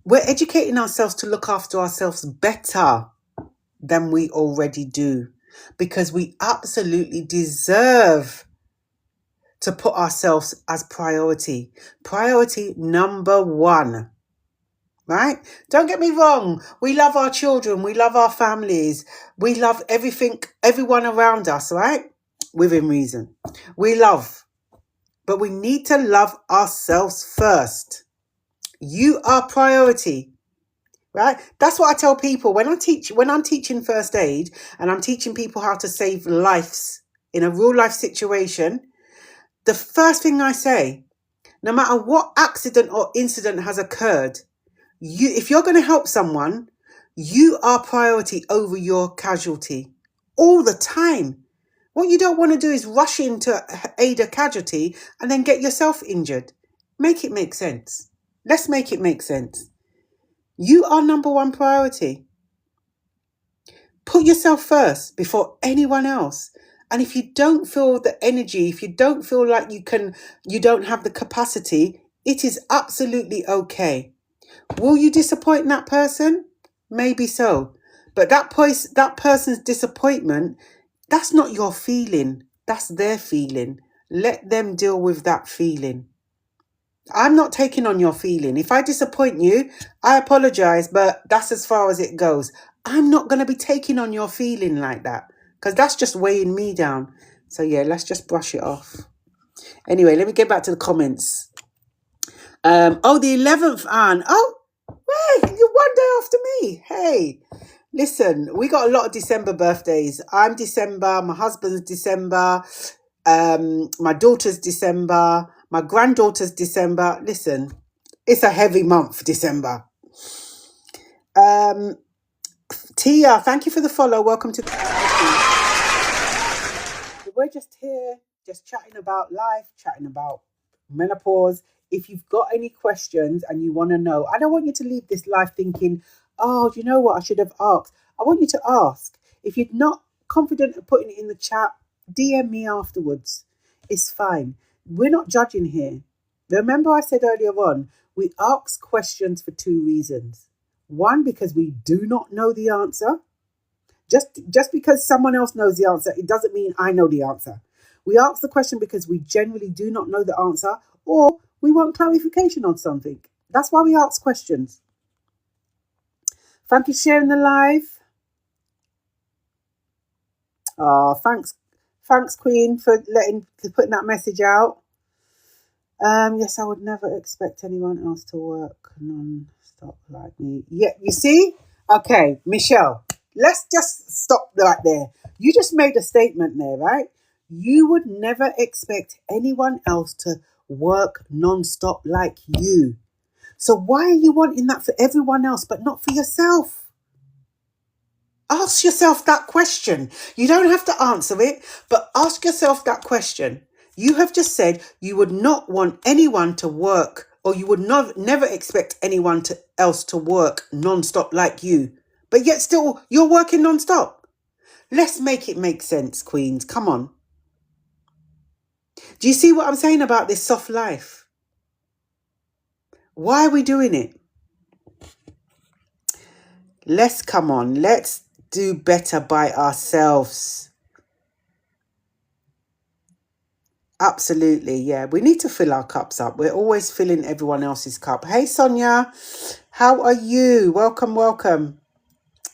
We're educating ourselves to look after ourselves better than we already do, because we absolutely deserve to put ourselves as priority. Priority number one. Right? Don't get me wrong. We love our children. We love our families. We love everyone around us, right? Within reason. We love. But we need to love ourselves first. You are priority, right? That's what I tell people when I'm teaching first aid and I'm teaching people how to save lives in a real life situation. The first thing I say, no matter what accident or incident has occurred, if you're going to help someone, you are priority over your casualty all the time. What you don't want to do is rush in to aid a casualty and then get yourself injured. Make it make sense. Let's make it make sense. You are number one priority. Put yourself first before anyone else. And if you don't feel the energy, if you don't feel like you don't have the capacity, It is absolutely okay. Will you disappoint that person? Maybe so. But that person's disappointment, that's not your feeling. That's their feeling. Let them deal with that feeling. I'm not taking on your feeling. If I disappoint you, I apologize, but that's as far as it goes. I'm not going to be taking on your feeling like that because that's just weighing me down. So yeah, let's just brush it off. Anyway, let me get back to the comments. Oh, the 11th, Anne. Oh, hey, you're one day after me. Hey, listen, we got a lot of December birthdays. I'm December, my husband's December, my daughter's December, my granddaughter's December. Listen, it's a heavy month, December. Tia, thank you for the follow. Welcome to the We're just here, just chatting about life, chatting about menopause. If you've got any questions and you want to know, I don't want you to leave this life thinking, oh, do you know what I should have asked? I want you to ask. If you're not confident of putting it in the chat, DM me afterwards. It's fine. We're not judging here. Remember I said earlier on, we ask questions for two reasons. One, because we do not know the answer. Just because someone else knows the answer, it doesn't mean I know the answer. We ask the question because we generally do not know the answer, or we want clarification on something. That's why we ask questions. Thank you for sharing the live. Oh, thanks, Queen, for putting that message out. Yes, I would never expect anyone else to work non-stop like me. Yeah, you see? Okay, Michelle, let's just stop right there. You just made a statement there, right? You would never expect anyone else to work non-stop like you. So why are you wanting that for everyone else but not for yourself? Ask yourself that question. You don't have to answer it, but ask yourself that question. You have just said you would not want anyone to work, or you would never expect anyone else to work non-stop like you, but yet still you're working non-stop. Let's make it make sense, Queens. Come on. Do you see what I'm saying about this soft life? Why are we doing it? Let's do better by ourselves. Absolutely, yeah. We need to fill our cups up. We're always filling everyone else's cup. Hey, Sonia, how are you? Welcome.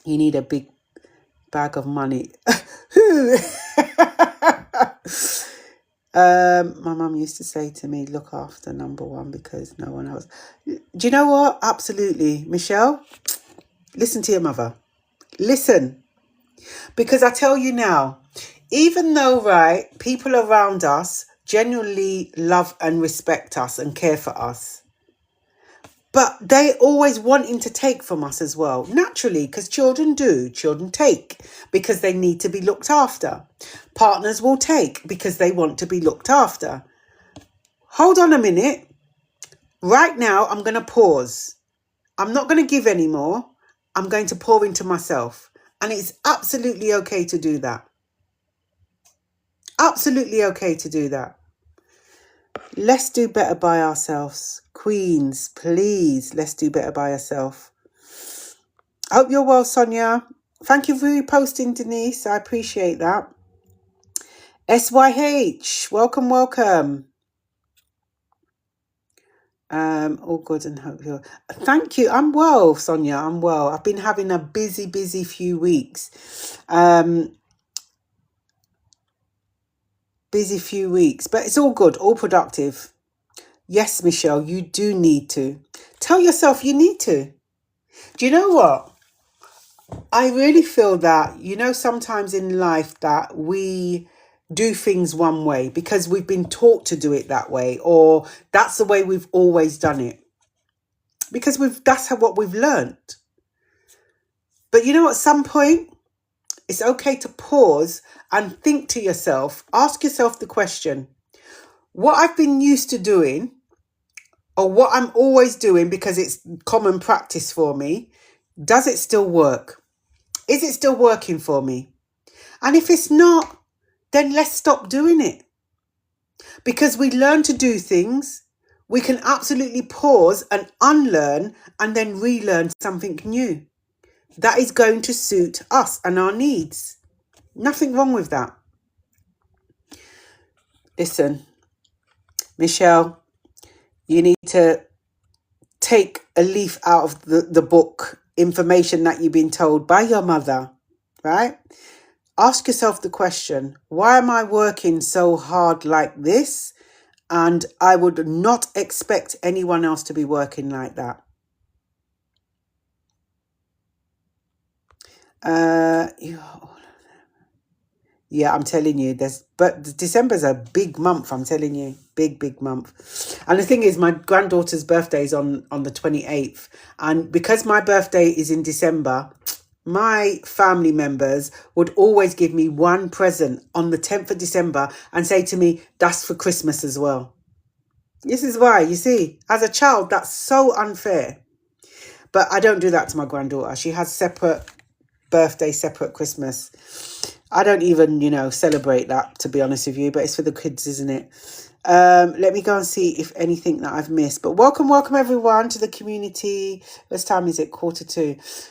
You need a big bag of money. Who? My mum used to say to me, look after number one because no one else. Do you know what? Absolutely. Michelle, listen to your mother. Listen. Because I tell you now, even though, right, people around us genuinely love and respect us and care for us, but they always wanting to take from us as well. Naturally, because children take because they need to be looked after. Partners will take because they want to be looked after. Hold on a minute. Right now, I'm going to pause. I'm not going to give any more. I'm going to pour into myself. And it's absolutely okay to do that. Absolutely okay to do that. Let's do better by ourselves. Queens, please, let's do better by ourselves. I hope you're well, Sonia. Thank you for reposting, Denise. I appreciate that. SYH, welcome. All good and hope you're... Thank you. I'm well, Sonia. I'm well. I've been having a busy few weeks. Busy few weeks, but it's all good, all productive. Yes, Michelle, you do need to. Tell yourself you need to. Do you know what? I really feel that, sometimes in life that we do things one way because we've been taught to do it that way, or that's the way we've always done it. Because that's what we've learned. But at some point, it's okay to pause and think to yourself, ask yourself the question, what I've been used to doing, or what I'm always doing because it's common practice for me, does it still work? Is it still working for me? And if it's not, then let's stop doing it. Because we learn to do things, we can absolutely pause and unlearn and then relearn something new that is going to suit us and our needs. Nothing wrong with that. Listen, Michelle, you need to take a leaf out of the book, information that you've been told by your mother, right? Ask yourself the question, why am I working so hard like this? And I would not expect anyone else to be working like that. Yeah, I'm telling you, but December's a big month, I'm telling you. Big month. And the thing is, my granddaughter's birthday is on the 28th. And because my birthday is in December, my family members would always give me one present on the 10th of December and say to me, that's for Christmas as well. This is why, you see, as a child, that's so unfair. But I don't do that to my granddaughter. She has separate birthday, separate Christmas. I don't even, celebrate that, to be honest with you, but it's for the kids, isn't it? Let me go and see if anything that I've missed. But welcome everyone to the community. What time is it? 1:45.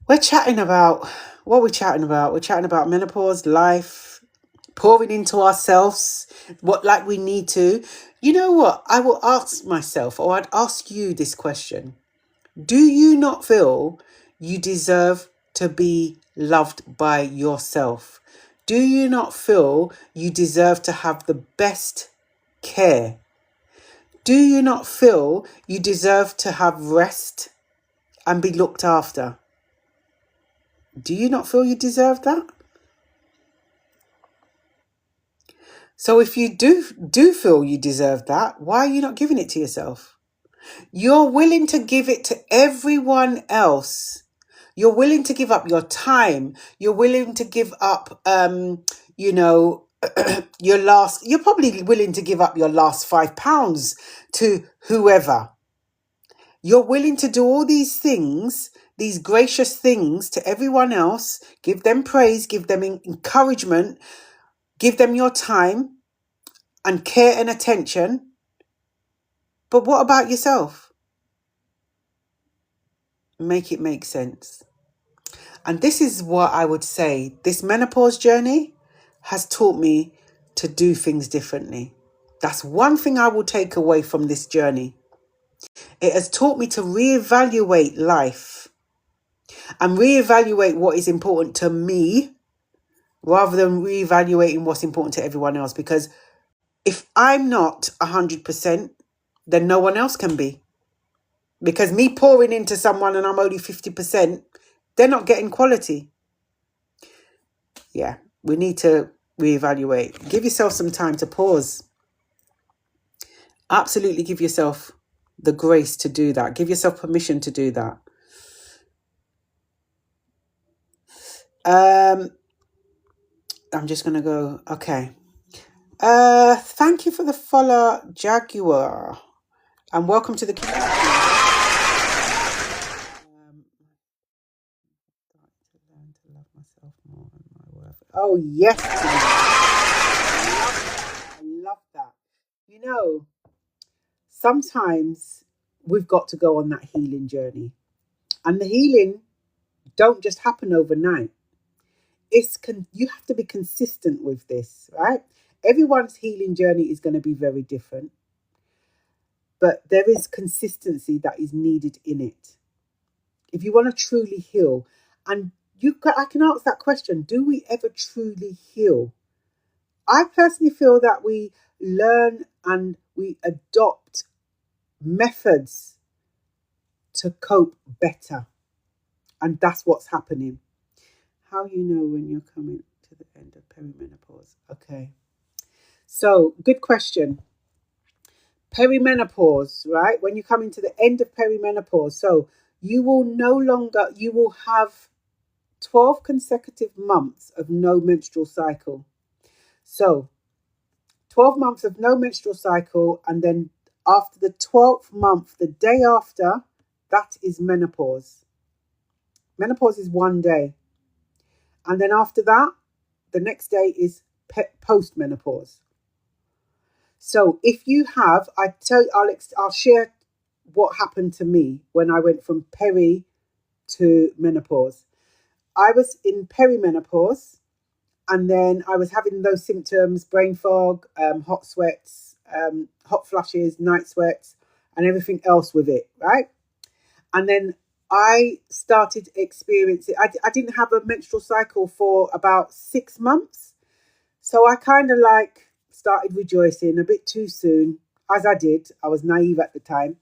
We're chatting about, what are we chatting about? We're chatting about menopause, life, pouring into ourselves, like we need to. You know what? I will ask myself, or I'd ask you this question. Do you not feel you deserve to be loved by yourself? Do you not feel you deserve to have the best care? Do you not feel you deserve to have rest and be looked after? Do you not feel you deserve that? So if you do feel you deserve that, why are you not giving it to yourself? You're willing to give it to everyone else. You're willing to give up your time. You're willing to give up, you're probably willing to give up your last £5 to whoever. You're willing to do all these things, these gracious things to everyone else, give them praise, give them encouragement, give them your time and care and attention. But what about yourself? Make it make sense. And this is what I would say. This menopause journey has taught me to do things differently. That's one thing I will take away from this journey. It has taught me to reevaluate life and reevaluate what is important to me rather than reevaluating what's important to everyone else. Because if I'm not 100%, then no one else can be. Because me pouring into someone and I'm only 50%, they're not getting quality. Yeah, we need to reevaluate. Give yourself some time to pause. Absolutely give yourself the grace to do that. Give yourself permission to do that. I'm just going to go. Okay. Thank you for the follow, Jaguar. And welcome to the community. Oh, yes. I love that. Sometimes we've got to go on that healing journey. And the healing don't just happen overnight. You have to be consistent with this, right? Everyone's healing journey is going to be very different. But there is consistency that is needed in it. If you want to truly heal, and I can ask that question, do we ever truly heal? I personally feel that we learn and we adopt methods to cope better. And that's what's happening. How you know when you're coming to the end of perimenopause? Okay. So, good question. Perimenopause, right? When you come into the end of perimenopause. So, you will have 12 consecutive months of no menstrual cycle. So, 12 months of no menstrual cycle, and then after the 12th month, the day after, that is menopause. Menopause is 1 day. And then after that, the next day is post-menopause. So if you have, I'll share what happened to me when I went from peri to menopause. I was in perimenopause, and then I was having those symptoms: brain fog, hot sweats, hot flushes, night sweats, and everything else with it, right? And then I started experiencing, I didn't have a menstrual cycle for about 6 months. So I kind of like started rejoicing a bit too soon, as I did. I was naive at the time.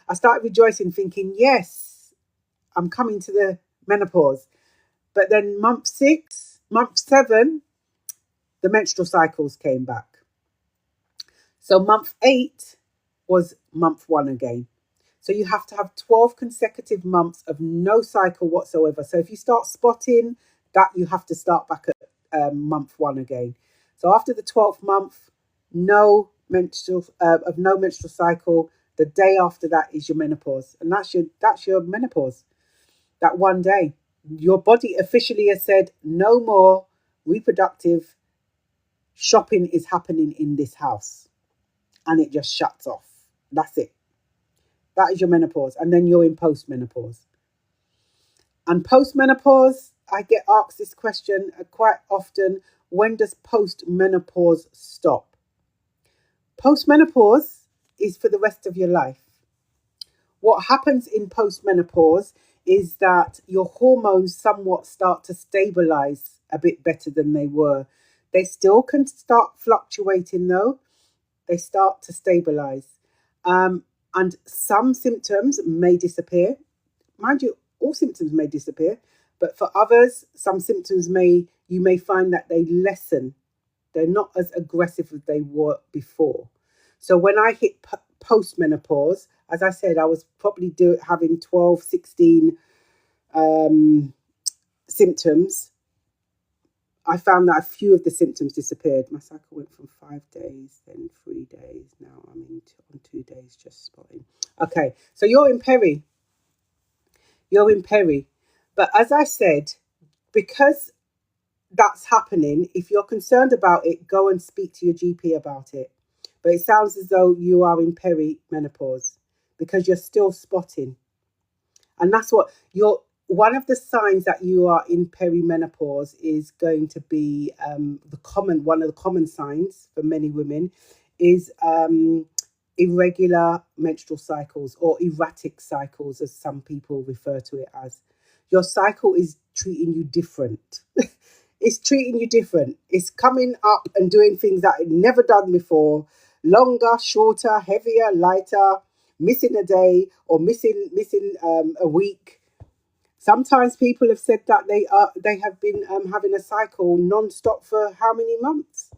I started rejoicing, thinking, yes, I'm coming to the menopause. But then month 6, month 7, the menstrual cycles came back. So month 8 was month 1 again. So you have to have 12 consecutive months of no cycle whatsoever. So if you start spotting that, you have to start back at month 1 again. So after the 12th month, no menstrual cycle. The day after that is your menopause, and that's your menopause. That one day, your body officially has said no more reproductive shopping is happening in this house, and it just shuts off. That's it. That is your menopause, and then you're in postmenopause. And postmenopause, I get asked this question quite often: when does postmenopause stop? Postmenopause is for the rest of your life. What happens in postmenopause is that your hormones somewhat start to stabilize a bit better than they were. They still can start fluctuating though. They start to stabilize. And some symptoms may disappear. Mind you, all symptoms may disappear, but for others, some symptoms you may find that they lessen. They're not as aggressive as they were before. So when I hit postmenopause, as I said, I was probably having 12, 16 symptoms. I found that a few of the symptoms disappeared. My cycle went from 5 days, then 3 days. Now I'm on 2 days, just spotting. Okay, so you're in peri. But as I said, because that's happening, if you're concerned about it, go and speak to your GP about it. But it sounds as though you are in perimenopause because you're still spotting. And that's what one of the signs that you are in perimenopause is going to be one of the common signs for many women is irregular menstrual cycles, or erratic cycles, as some people refer to it as. Your cycle is treating you different. It's treating you different. It's coming up and doing things that it never done before. Longer, shorter, heavier, lighter, missing a day or missing a week. Sometimes people have said that they have been having a cycle non-stop for how many months?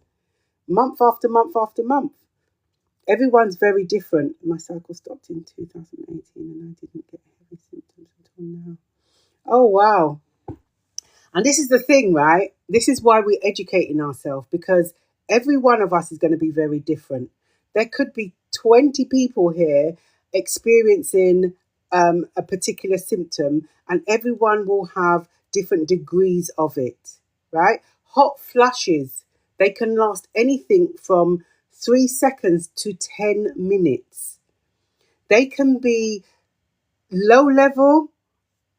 Month after month after month. Everyone's very different. My cycle stopped in 2018 and I didn't get heavy symptoms until now. Oh, wow. And this is the thing, right? This is why we're educating ourselves, because every one of us is going to be very different. There could be 20 people here experiencing a particular symptom, and everyone will have different degrees of it, right? Hot flushes, they can last anything from 3 seconds to 10 minutes. They can be low level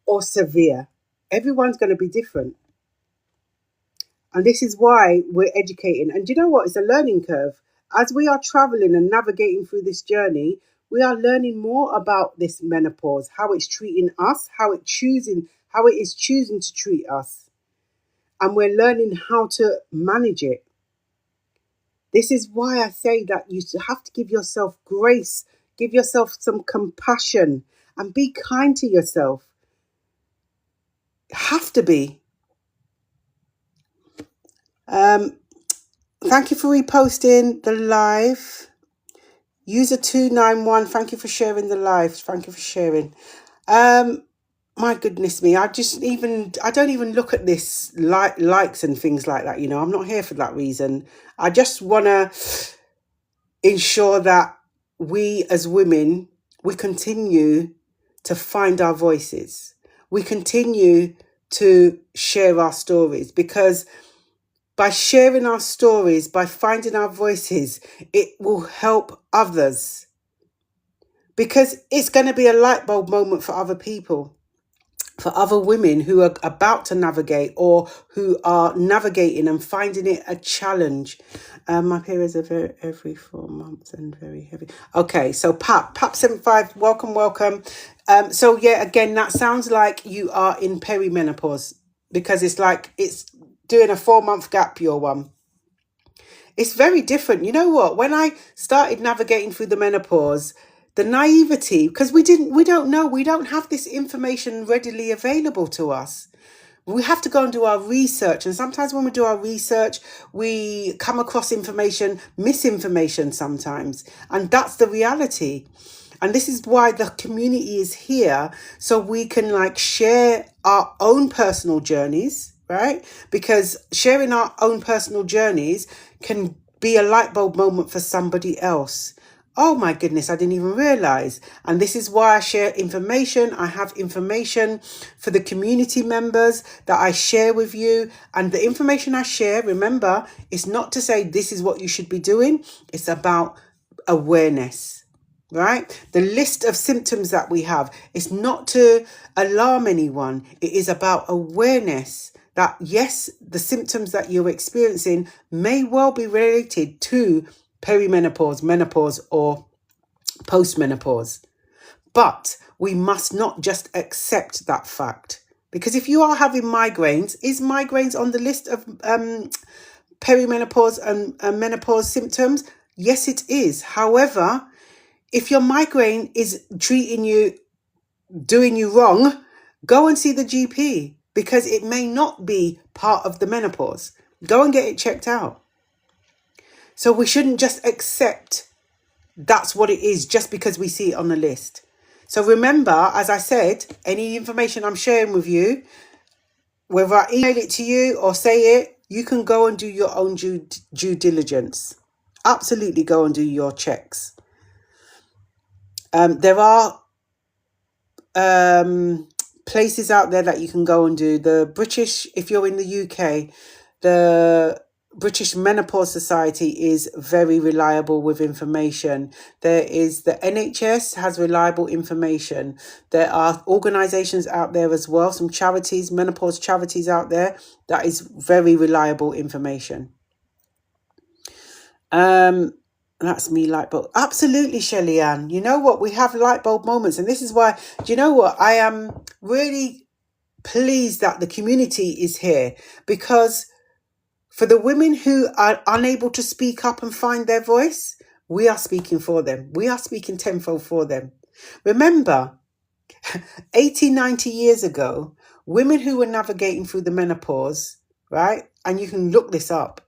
or severe. Everyone's going to be different. And this is why we're educating. And you know what? It's a learning curve. As we are traveling and navigating through this journey, we are learning more about this menopause, how it's treating us, how it is choosing to treat us. And we're learning how to manage it. This is why I say that you have to give yourself grace, give yourself some compassion, and be kind to yourself. Have to be. Thank you for reposting the live. User 291, thank you for sharing the live. Thank you for sharing. My goodness me, I don't even look at this likes and things like that. I'm not here for that reason. I just want to ensure that we as women, we continue to find our voices. We continue to share our stories, because by sharing our stories, by finding our voices, it will help others. Because it's going to be a light bulb moment for other people, for other women who are about to navigate or who are navigating and finding it a challenge. My periods are every 4 months and very heavy. Okay, so Pap75, welcome. So yeah, again, that sounds like you are in perimenopause, because it's like it's doing a 4-month gap, your one. It's very different. You know what? When I started navigating through the menopause, the naivety, because we don't know, we don't have this information readily available to us. We have to go and do our research. And sometimes when we do our research, we come across misinformation sometimes. And that's the reality. And this is why the community is here, so we can like share our own personal journeys, right? Because sharing our own personal journeys can be a light bulb moment for somebody else. Oh my goodness, I didn't even realize. And this is why I share information. I have information for the community members that I share with you. And the information I share, remember, it's not to say this is what you should be doing. It's about awareness. Right? The list of symptoms that we have is not to alarm anyone. It is about awareness that, yes, the symptoms that you're experiencing may well be related to perimenopause, menopause, or postmenopause. But we must not just accept that fact. Because if you are having migraines, is migraines on the list of perimenopause and menopause symptoms? Yes, it is. However, if your migraine is doing you wrong, go and see the GP, because it may not be part of the menopause. Go and get it checked out. So we shouldn't just accept that's what it is just because we see it on the list. So remember, as I said, any information I'm sharing with you, whether I email it to you or say it, you can go and do your own due diligence. Absolutely go and do your checks. There are places out there that you can go and do. The British, if you're in the UK, the British Menopause Society is very reliable with information. There is the NHS has reliable information. There are organisations out there as well, some charities, menopause charities out there, that is very reliable information. That's me, light bulb. Absolutely, Shelly Ann. You know what? We have light bulb moments. And this is why, do you know what? I am really pleased that the community is here, because for the women who are unable to speak up and find their voice, we are speaking for them. We are speaking tenfold for them. Remember, 80, 90 years ago, women who were navigating through the menopause, right? And you can look this up,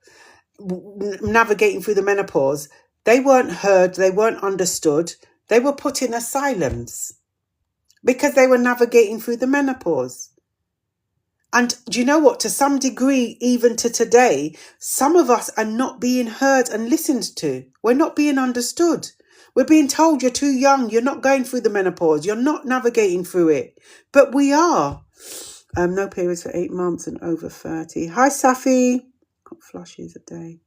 navigating through the menopause, they weren't heard, they weren't understood, they were put in asylums because they were navigating through the menopause. And do you know what? To some degree, even to today, some of us are not being heard and listened to. We're not being understood. We're being told you're too young, you're not going through the menopause, you're not navigating through it. But we are. No periods for 8 months and over 30. Hi, Safi. Got flushes a day.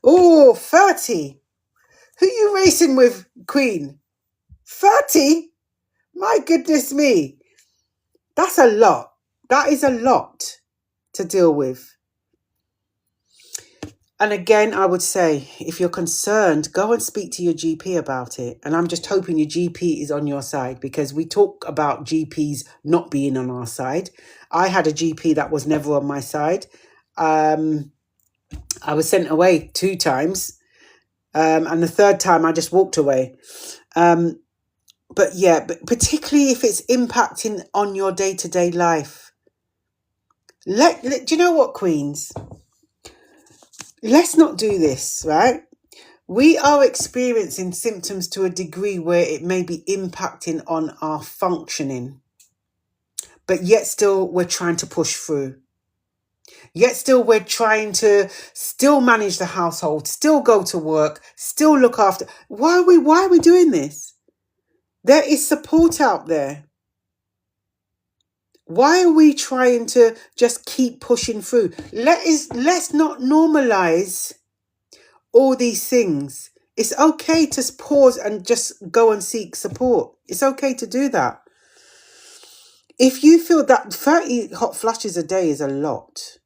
Oh, 30. Who you racing with, Queen? 30? My goodness me. That's a lot. That is a lot to deal with. And again, I would say, if you're concerned, go and speak to your GP about it. And I'm just hoping your GP is on your side, because we talk about GPs not being on our side. I had a GP that was never on my side. I was sent away 2 times. And the 3rd time I just walked away. But yeah, but particularly if it's impacting on your day-to-day life. Do you know what, Queens? Let's not do this, right? We are experiencing symptoms to a degree where it may be impacting on our functioning. But yet still we're trying to push through. Yet still we're trying to still manage the household, still go to work, still look after. Why are we doing this? There is support out there. Why are we trying to just keep pushing through? Let's not normalize all these things. It's okay to pause and just go and seek support. It's okay to do that. If you feel that 30 hot flushes a day is a lot,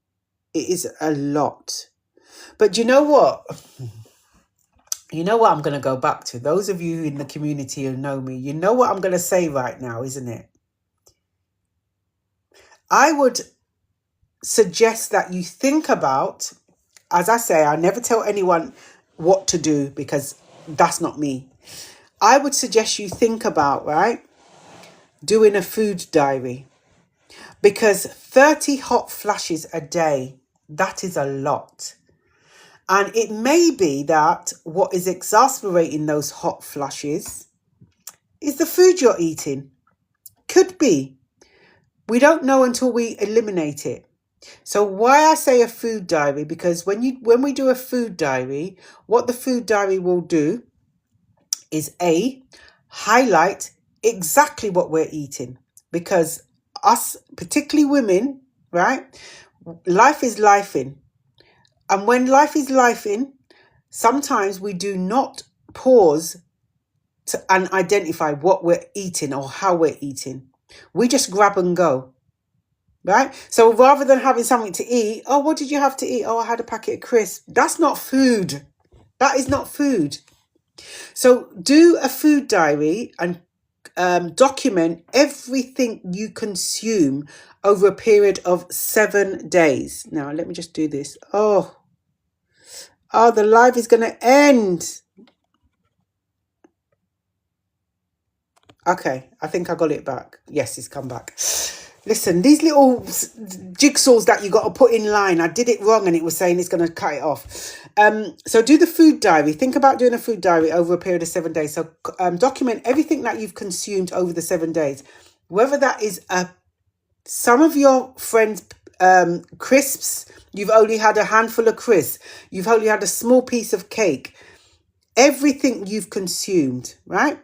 it is a lot. But you know what? You know what I'm going to go back to? Those of you in the community who know me, you know what I'm going to say right now, isn't it? I would suggest that you think about, as I say, I never tell anyone what to do because that's not me. I would suggest you think about, right, doing a food diary, because 30 hot flashes a day, that is a lot. And it may be that what is exasperating those hot flushes is the food you're eating. Could be. We don't know until we eliminate it. So why I say a food diary, because when we do a food diary, what the food diary will do is highlight exactly what we're eating, because us, particularly women, right? Life is lifing. And when life is lifing, sometimes we do not pause and identify what we're eating or how we're eating. We just grab and go, right? So rather than having something to eat, oh, what did you have to eat? Oh, I had a packet of crisps. That's not food. That is not food. So do a food diary and document everything you consume over a period of 7 days. Now, let me just do this. Oh, the live is going to end. Okay, I think I got it back. Yes, it's come back. Listen, these little jigsaws that you got to put in line, I did it wrong and it was saying it's going to cut it off. So do the food diary. Think about doing a food diary over a period of 7 days. So document everything that you've consumed over the 7 days. Whether that is some of your friends' crisps, you've only had a handful of crisps, you've only had a small piece of cake, everything you've consumed, right?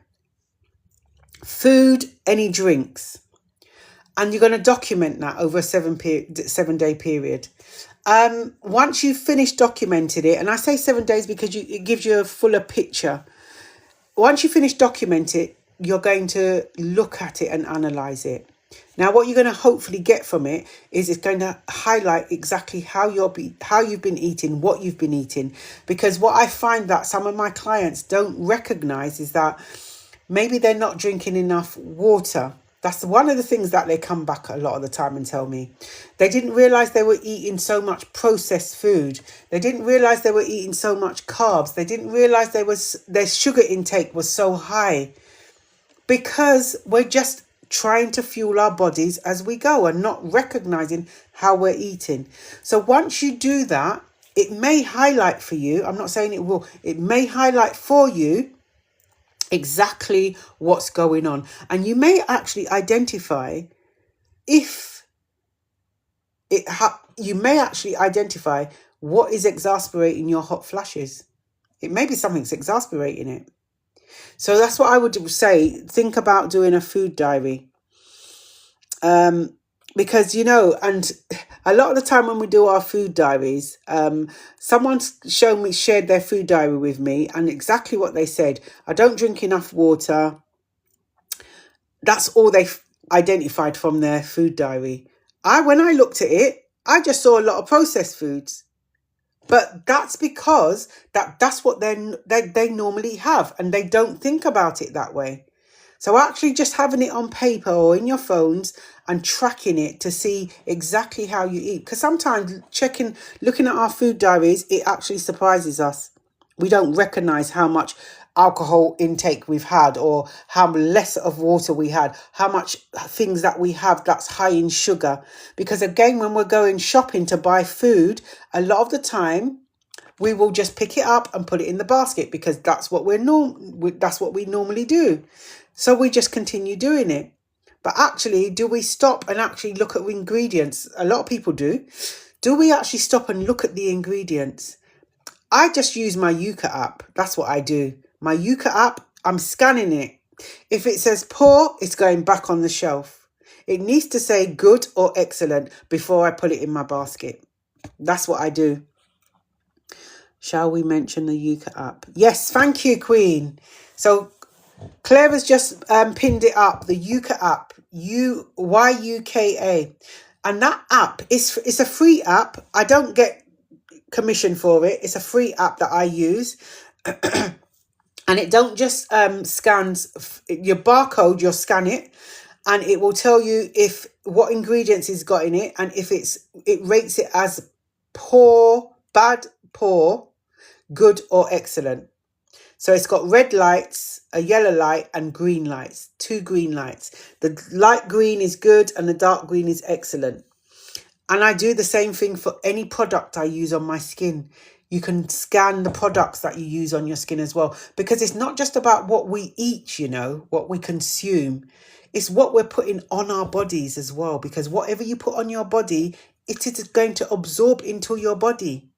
Food, any drinks. And you're going to document that over a 7-day period. Once you've finished documenting it, and I say 7 days because it gives you a fuller picture. Once you finish documenting it, you're going to look at it and analyze it. Now, what you're going to hopefully get from it is it's going to highlight exactly how you've been eating, what you've been eating. Because what I find that some of my clients don't recognize is that maybe they're not drinking enough water. That's one of the things that they come back a lot of the time and tell me. They didn't realize they were eating so much processed food. They didn't realize they were eating so much carbs. They didn't realize their sugar intake was so high, because we're just trying to fuel our bodies as we go and not recognizing how we're eating. So once you do that, it may highlight for you, I'm not saying it will, it may highlight for you exactly what's going on. And you may actually identify what is exasperating your hot flashes. It may be something's exasperating it. So that's what I would say. Think about doing a food diary. Because, and a lot of the time when we do our food diaries, someone's shared their food diary with me, and exactly what they said. I don't drink enough water. That's all they've identified from their food diary. When I looked at it, I just saw a lot of processed foods. But that's because that's what they normally have, and they don't think about it that way. So actually just having it on paper or in your phones and tracking it to see exactly how you eat. Because sometimes looking at our food diaries, it actually surprises us. We don't recognize how much alcohol intake we've had, or how less of water we had, how much things that we have that's high in sugar. Because again, when we're going shopping to buy food, a lot of the time we will just pick it up and put it in the basket, because that's what we normally do. So we just continue doing it. But actually, do we stop and actually look at the ingredients? A lot of people do. Do we actually stop and look at the ingredients? I just use my Yuka app. That's what I do. My Yuka app, I'm scanning it. If it says poor, it's going back on the shelf. It needs to say good or excellent before I put it in my basket. That's what I do. Shall we mention the Yuka app? Yes, thank you, Queen. So Claire has just pinned it up, the Yuka app, Yuka. And that app is a free app. I don't get commission for it. It's a free app that I use. And it don't just scans your barcode, you'll scan it and it will tell you if what ingredients it's got in it, and if it rates it as poor, bad, poor, good or excellent. So it's got red lights, a yellow light and green lights, 2 green lights. The light green is good and the dark green is excellent. And I do the same thing for any product I use on my skin. You can scan the products that you use on your skin as well, because it's not just about what we eat, what we consume. It's what we're putting on our bodies as well, because whatever you put on your body, it is going to absorb into your body.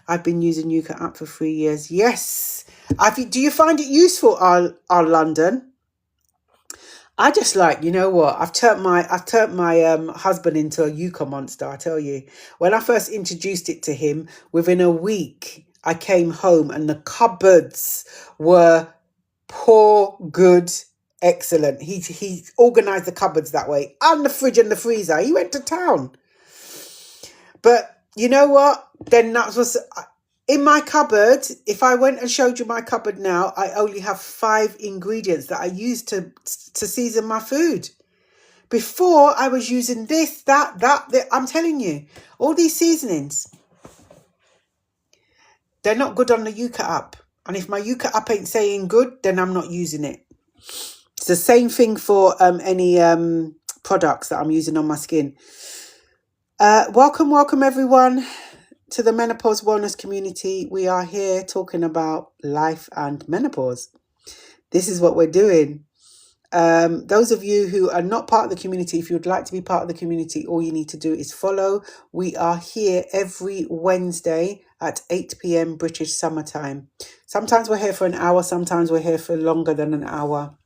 I've been using Yuka app for 3 years. Yes. Do you find it useful, our London? I just you know what? I've turned my husband into a Yuka monster, I tell you. When I first introduced it to him, within a week, I came home and the cupboards were poor, good, excellent. He organised the cupboards that way, and the fridge and the freezer. He went to town. But you know what? Then that was in my cupboard. If I went and showed you my cupboard now, I only have 5 ingredients that I use to season my food. Before, I was using this, that. I'm telling you, all these seasonings, they're not good on the Yuka app. And if my Yuka app ain't saying good, then I'm not using it. It's the same thing for any products that I'm using on my skin. Welcome everyone to the Menopause Wellness community. We are here talking about life and menopause. This is what we're doing. Those of you who are not part of the community, if you would like to be part of the community, all you need to do is follow. We are here every Wednesday at 8 p.m. British summertime. Sometimes we're here for an hour, sometimes we're here for longer than an hour.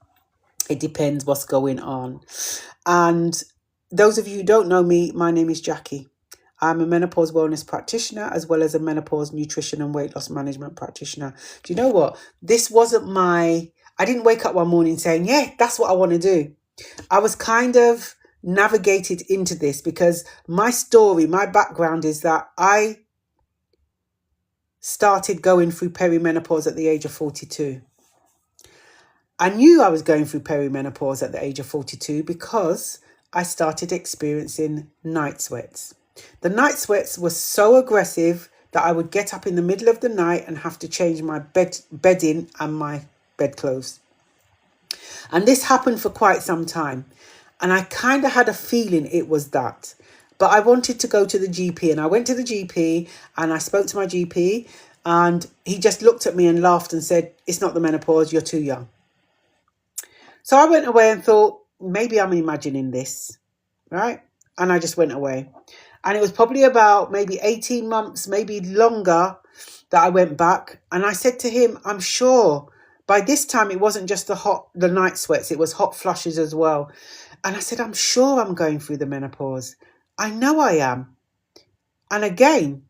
It depends what's going on. And those of you who don't know me, my name is Jackie. I'm a menopause wellness practitioner as well as a menopause nutrition and weight loss management practitioner. Do you know what? This wasn't I didn't wake up one morning saying, yeah, that's what I want to do. I was kind of navigated into this because my story, my background is that I started going through perimenopause at the age of 42. I knew I was going through perimenopause at the age of 42 because I started experiencing night sweats. The night sweats were so aggressive that I would get up in the middle of the night and have to change my bedding and my bedclothes. And this happened for quite some time. And I kind of had a feeling it was that. But I wanted to go to the GP, and I went to the GP and I spoke to my GP, and he just looked at me and laughed and said, it's not the menopause, you're too young. So I went away and thought, maybe I'm imagining this, right? And I just went away. And it was probably about maybe 18 months, maybe longer, that I went back. And I said to him, I'm sure by this time it wasn't just the night sweats, it was hot flushes as well. And I said, I'm sure I'm going through the menopause. I know I am. And again,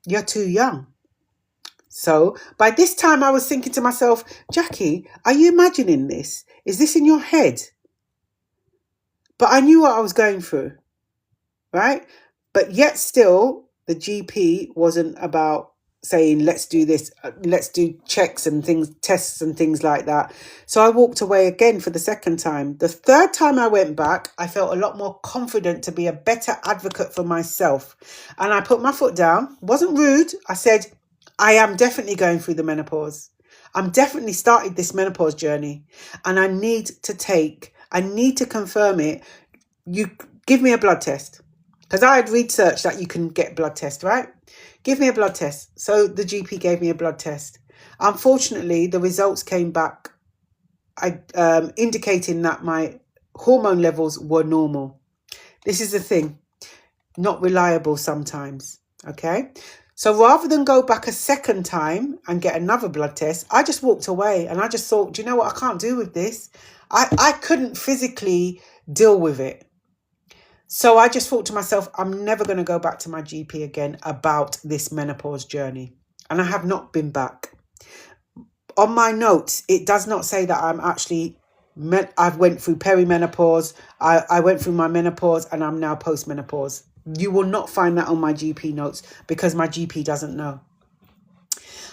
you're too young. So by this time I was thinking to myself, Jackie, are you imagining this? Is this in your head? But I knew what I was going through, right? But yet still, the GP wasn't about saying, let's do this, let's do checks and things, tests and things like that. So I walked away again for the second time. The third time I went back, I felt a lot more confident to be a better advocate for myself. And I put my foot down, wasn't rude. I said, I am definitely going through the menopause. I'm definitely started this menopause journey and I need to confirm it. You give me a blood test. Because I had researched that you can get blood test, right? Give me a blood test. So the GP gave me a blood test. Unfortunately, the results came back indicating that my hormone levels were normal. This is the thing, not reliable sometimes, okay? So rather than go back a second time and get another blood test, I just walked away and I just thought, do you know what I can't do with this? I couldn't physically deal with it. So I just thought to myself, I'm never going to go back to my GP again about this menopause journey. And I have not been back. On my notes, it does not say that I'm actually, I've went through perimenopause, I went through my menopause, and I'm now postmenopause. You will not find that on my GP notes because my GP doesn't know.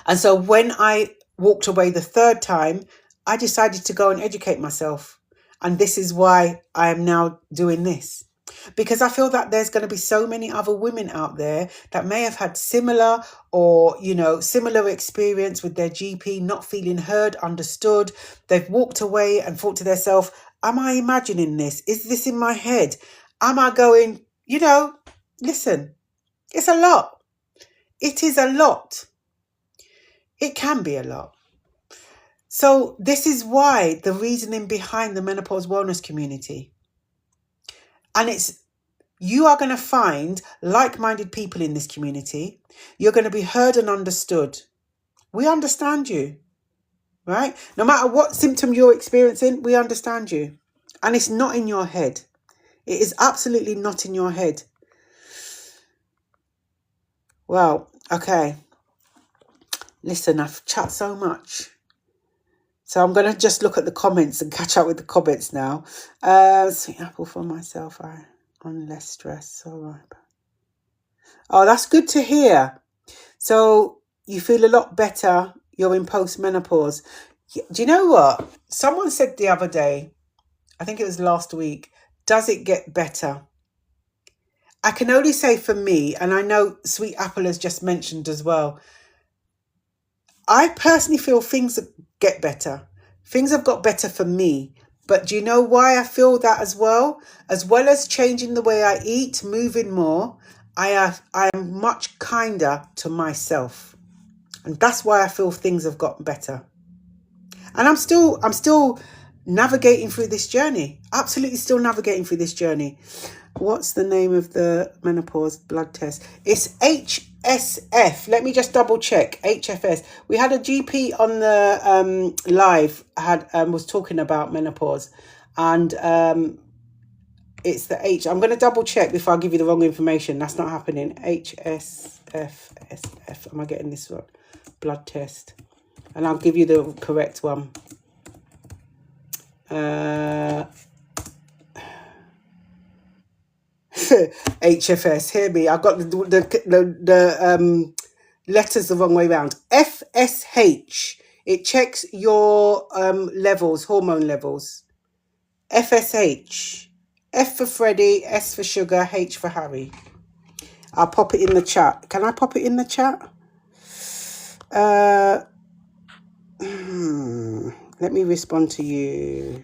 And so when I walked away the third time, I decided to go and educate myself. And this is why I am now doing this. Because I feel that there's going to be so many other women out there that may have had similar or, similar experience with their GP, not feeling heard, understood. They've walked away and thought to themselves, am I imagining this? Is this in my head? Am I going, listen, it's a lot. It is a lot. It can be a lot. So this is why the reasoning behind the menopause wellness community. And you are going to find like-minded people in this community. You're going to be heard and understood. We understand you, right? No matter what symptom you're experiencing, we understand you. And it's not in your head. It is absolutely not in your head. Well, okay. Listen, I've chat so much. So I'm going to just look at the comments and catch up with the comments now. Sweet apple for myself. On less stress. All right. Oh, that's good to hear. So you feel a lot better. You're in postmenopause. Do you know what? Someone said the other day, I think it was last week, does it get better? I can only say for me, and I know Sweet Apple has just mentioned as well, I personally feel things get better. Things have got better for me. But do you know why I feel that as well? As well as changing the way I eat, moving more, I am much kinder to myself. And that's why I feel things have gotten better. And I'm still navigating through this journey. Absolutely still navigating through this journey. What's the name of the menopause blood test? It's HSF. Let me just double check. HFS. We had a GP on the live was talking about menopause, and it's the H. I'm going to double check before I give you the wrong information. That's not happening. HSF. Am I getting this one? Blood test, and I'll give you the correct one. HFS, hear me. I got the letters the wrong way around. FSH. It checks your levels, hormone levels. FSH. F for Freddy, S for sugar, H for Harry. I'll pop it in the chat. Can I pop it in the chat? Let me respond to you.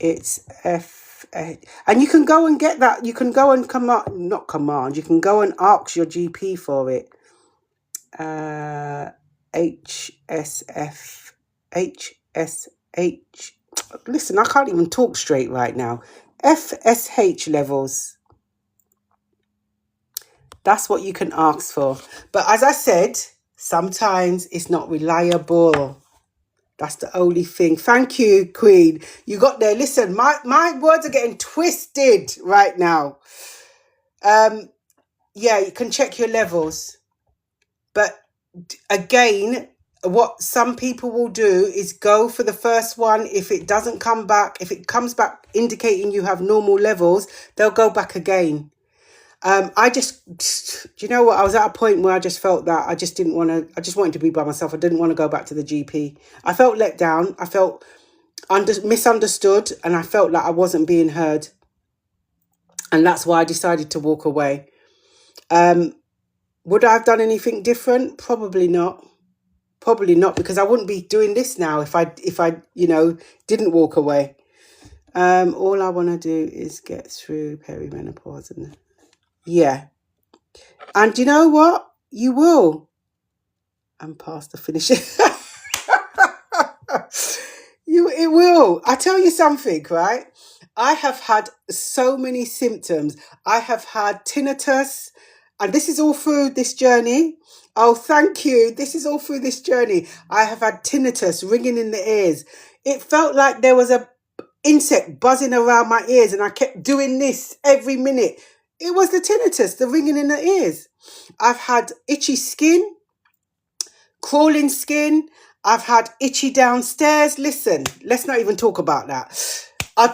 It's F. And you can go and get that. You can go and not command. You can go and ask your GP for it. HSF. HSH. Listen, I can't even talk straight right now. FSH levels. That's what you can ask for. But as I said, sometimes it's not reliable. That's the only thing. Thank you, Queen. You got there. Listen, my words are getting twisted right now. Yeah, you can check your levels. But again, what some people will do is go for the first one. If it doesn't come back, if it comes back indicating you have normal levels, they'll go back again. Do you know what? I was at a point where I just felt that I just wanted to be by myself. I didn't want to go back to the GP. I felt let down. I felt misunderstood, and I felt like I wasn't being heard. And that's why I decided to walk away. Would I have done anything different? Probably not. Probably not, because I wouldn't be doing this now if I didn't walk away. All I want to do is get through perimenopause and yeah. And you know what? You will. I'm past the finish. It will. I tell you something, right? I have had so many symptoms. I have had tinnitus, and this is all through this journey. Oh, thank you. This is all through this journey. I have had tinnitus, ringing in the ears. It felt like there was a insect buzzing around my ears, and I kept doing this every minute. It was the tinnitus, the ringing in the ears. I've had itchy skin, crawling skin. I've had itchy downstairs. Listen, let's not even talk about that. I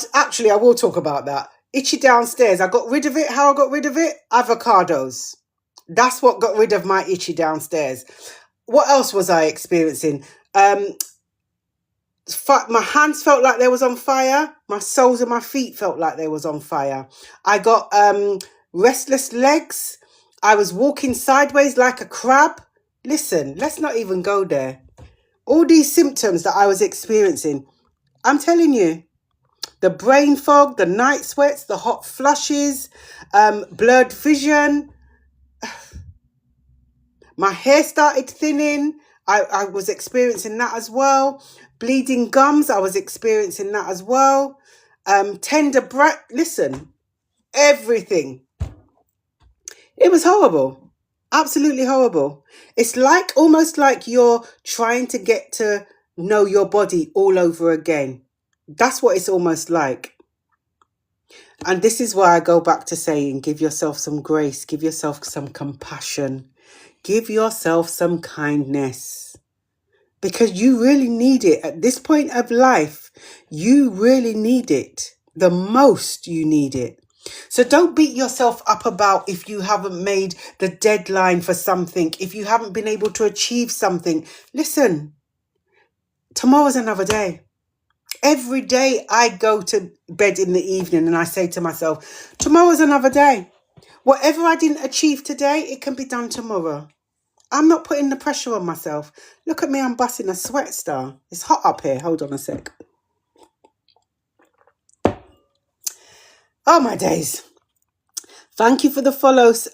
will talk about that. Itchy downstairs. I got rid of it. How I got rid of it? Avocados. That's what got rid of my itchy downstairs. What else was I experiencing? My hands felt like they was on fire. My soles of my feet felt like they was on fire. I got restless legs. I was walking sideways like a crab. Listen, let's not even go there. All these symptoms that I was experiencing, I'm telling you, the brain fog, the night sweats, the hot flushes, blurred vision. My hair started thinning. I was experiencing that as well. Bleeding gums, I was experiencing that as well. Tender breath. Listen, everything. It was horrible. Absolutely horrible. It's like almost like you're trying to get to know your body all over again. That's what it's almost like. And this is why I go back to saying, give yourself some grace, give yourself some compassion, give yourself some kindness, because you really need it at this point of life. You really need it. The most you need it. So don't beat yourself up about if you haven't made the deadline for something, if you haven't been able to achieve something. Listen, tomorrow's another day. Every day I go to bed in the evening and I say to myself, tomorrow's another day. Whatever I didn't achieve today, it can be done tomorrow. I'm not putting the pressure on myself. Look at me, I'm busting a sweat star. It's hot up here. Hold on a sec. Oh, my days. Thank you for the follows,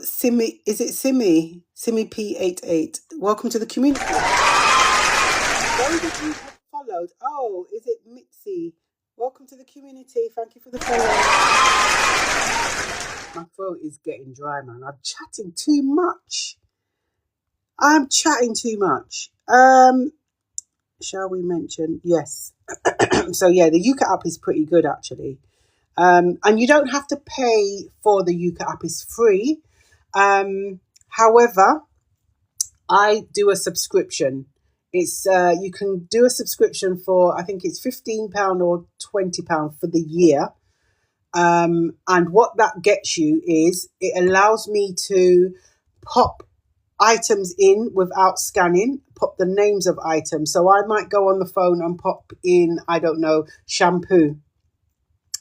Simi. Is it Simi? Simi P88. Welcome to the community. Those of you have followed. Oh, is it Mitzi? Welcome to the community. Thank you for the follow. My throat is getting dry, man. I'm chatting too much. Shall we mention? Yes. So yeah, the Yuka app is pretty good actually. And you don't have to pay for the Yuka app. It's free. However, I do a subscription. It's you can do a subscription for, I think it's £15 or £20 for the year. And what that gets you is it allows me to pop items in without scanning, pop the names of items. So I might go on the phone and pop in, I don't know, shampoo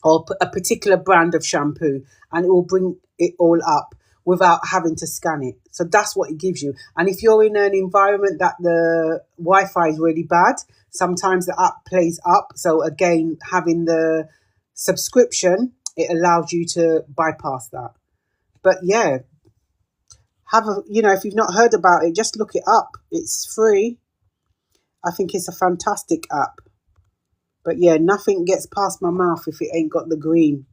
or a particular brand of shampoo, and it will bring it all up without having to scan it. So that's what it gives you. And if you're in an environment that the Wi-Fi is really bad, sometimes the app plays up. So again, having the subscription, it allows you to bypass that. But yeah, if you've not heard about it, just look it up. It's free. I think it's a fantastic app. But yeah, nothing gets past my mouth if it ain't got the green.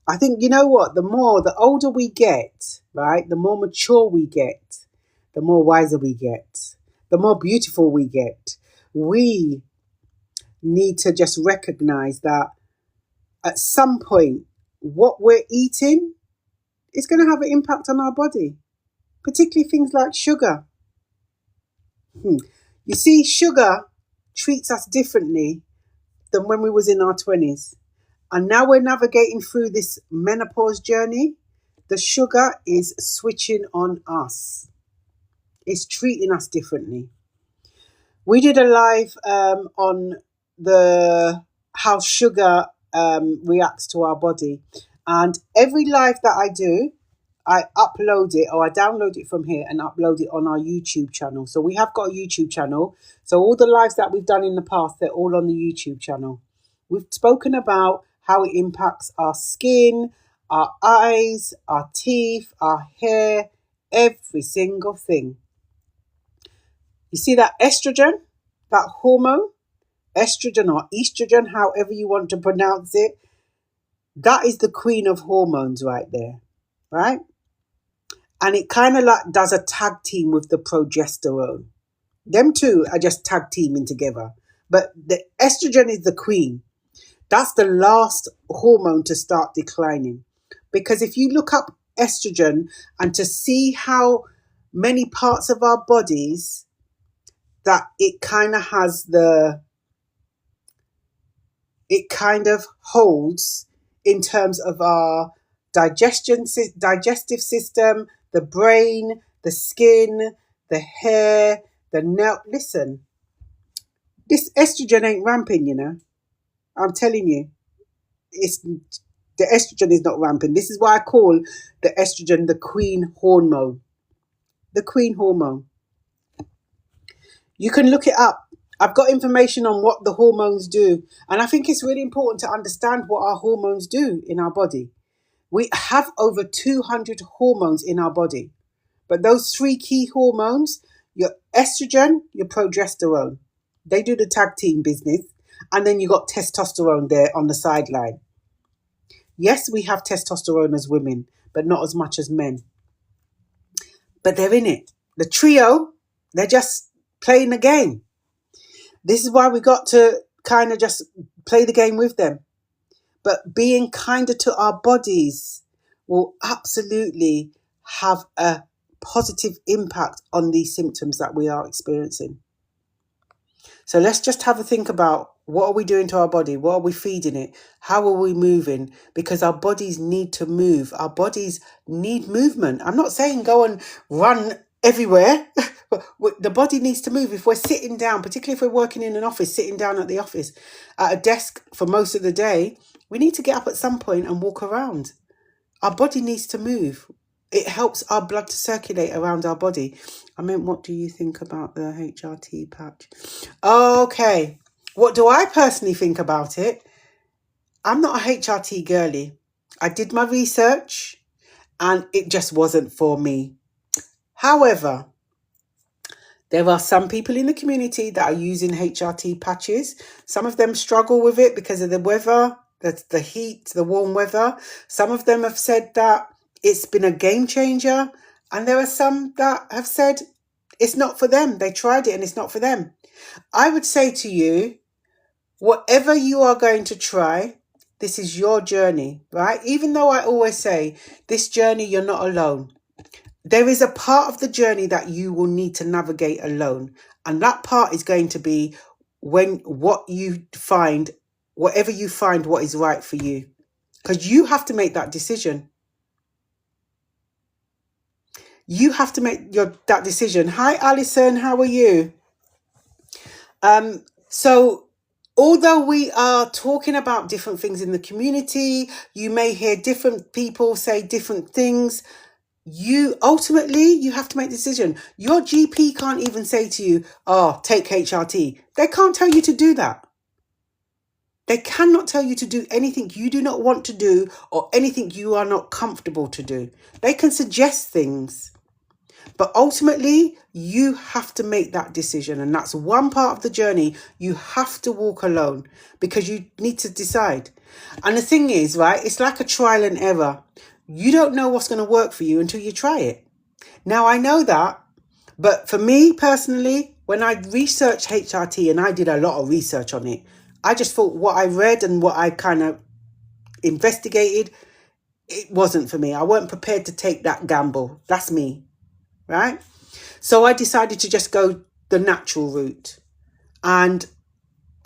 I think, you know what, the older we get, right, the more mature we get, the more wiser we get, the more beautiful we get. We need to just recognize that at some point, what we're eating is going to have an impact on our body, particularly things like sugar. You see, sugar treats us differently than when we was in our 20s. And now we're navigating through this menopause journey. The sugar is switching on us. It's treating us differently. We did a live on how sugar reacts to our body. And every live that I do, I upload it, or I download it from here and upload it on our YouTube channel. So we have got a YouTube channel. So all the lives that we've done in the past, they're all on the YouTube channel. We've spoken about how it impacts our skin, our eyes, our teeth, our hair, every single thing. You see that estrogen, that hormone, estrogen or estrogen, however you want to pronounce it, that is the queen of hormones right there, right? And it kind of like does a tag team with the progesterone. Them two are just tag teaming together. But the estrogen is the queen. That's the last hormone to start declining. Because if you look up estrogen and to see how many parts of our bodies that it kind of holds in terms of our digestive system, the brain, the skin, the hair, the nail. Listen, this estrogen ain't ramping, you know. I'm telling you, it's the estrogen is not ramping. This is why I call the estrogen the queen hormone. The queen hormone. You can look it up. I've got information on what the hormones do. And I think it's really important to understand what our hormones do in our body. We have over 200 hormones in our body. But those three key hormones, your estrogen, your progesterone, they do the tag team business. And then you got testosterone there on the sideline. Yes, we have testosterone as women, but not as much as men. But they're in it. The trio, they're just playing the game. This is why we got to kind of just play the game with them. But being kinder to our bodies will absolutely have a positive impact on these symptoms that we are experiencing. So let's just have a think about, what are we doing to our body? What are we feeding it? How are we moving? Because our bodies need to move. Our bodies need movement. I'm not saying go and run everywhere. The body needs to move. If we're sitting down, particularly if we're working in an office, sitting down at the office, at a desk for most of the day, we need to get up at some point and walk around. Our body needs to move. It helps our blood to circulate around our body. I mean, what do you think about the HRT patch? Okay. What do I personally think about it? I'm not a HRT girly. I did my research and it just wasn't for me. However, there are some people in the community that are using HRT patches. Some of them struggle with it because of the weather, the heat, the warm weather. Some of them have said that it's been a game changer. And there are some that have said it's not for them. They tried it and it's not for them. I would say to you, whatever you are going to try, this is your journey, right? Even though I always say, this journey, you're not alone. There is a part of the journey that you will need to navigate alone. And that part is going to be when whatever you find, what is right for you. Because you have to make that decision. You have to make that decision. Hi, Alison. How are you? So although we are talking about different things in the community, you may hear different people say different things. You have to make a decision. Your GP can't even say to you, take HRT. They can't tell you to do that. They cannot tell you to do anything you do not want to do or anything you are not comfortable to do. They can suggest things. But ultimately, you have to make that decision. And that's one part of the journey. You have to walk alone because you need to decide. And the thing is, right, it's like a trial and error. You don't know what's going to work for you until you try it. Now, I know that. But for me personally, when I researched HRT, and I did a lot of research on it, I just thought what I read and what I kind of investigated, it wasn't for me. I weren't prepared to take that gamble. That's me. Right? So I decided to just go the natural route, and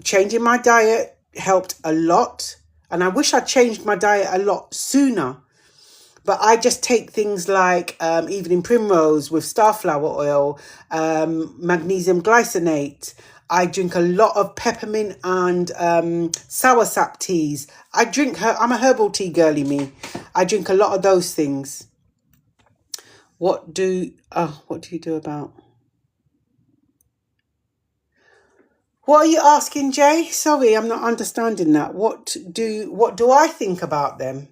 changing my diet helped a lot. And I wish I'd changed my diet a lot sooner, but I just take things like evening primrose with starflower oil, magnesium glycinate. I drink a lot of peppermint and soursop teas. I'm a herbal tea girly, me. I drink a lot of those things. What do you do about? What are you asking, Jay? Sorry, I'm not understanding that. What do I think about them?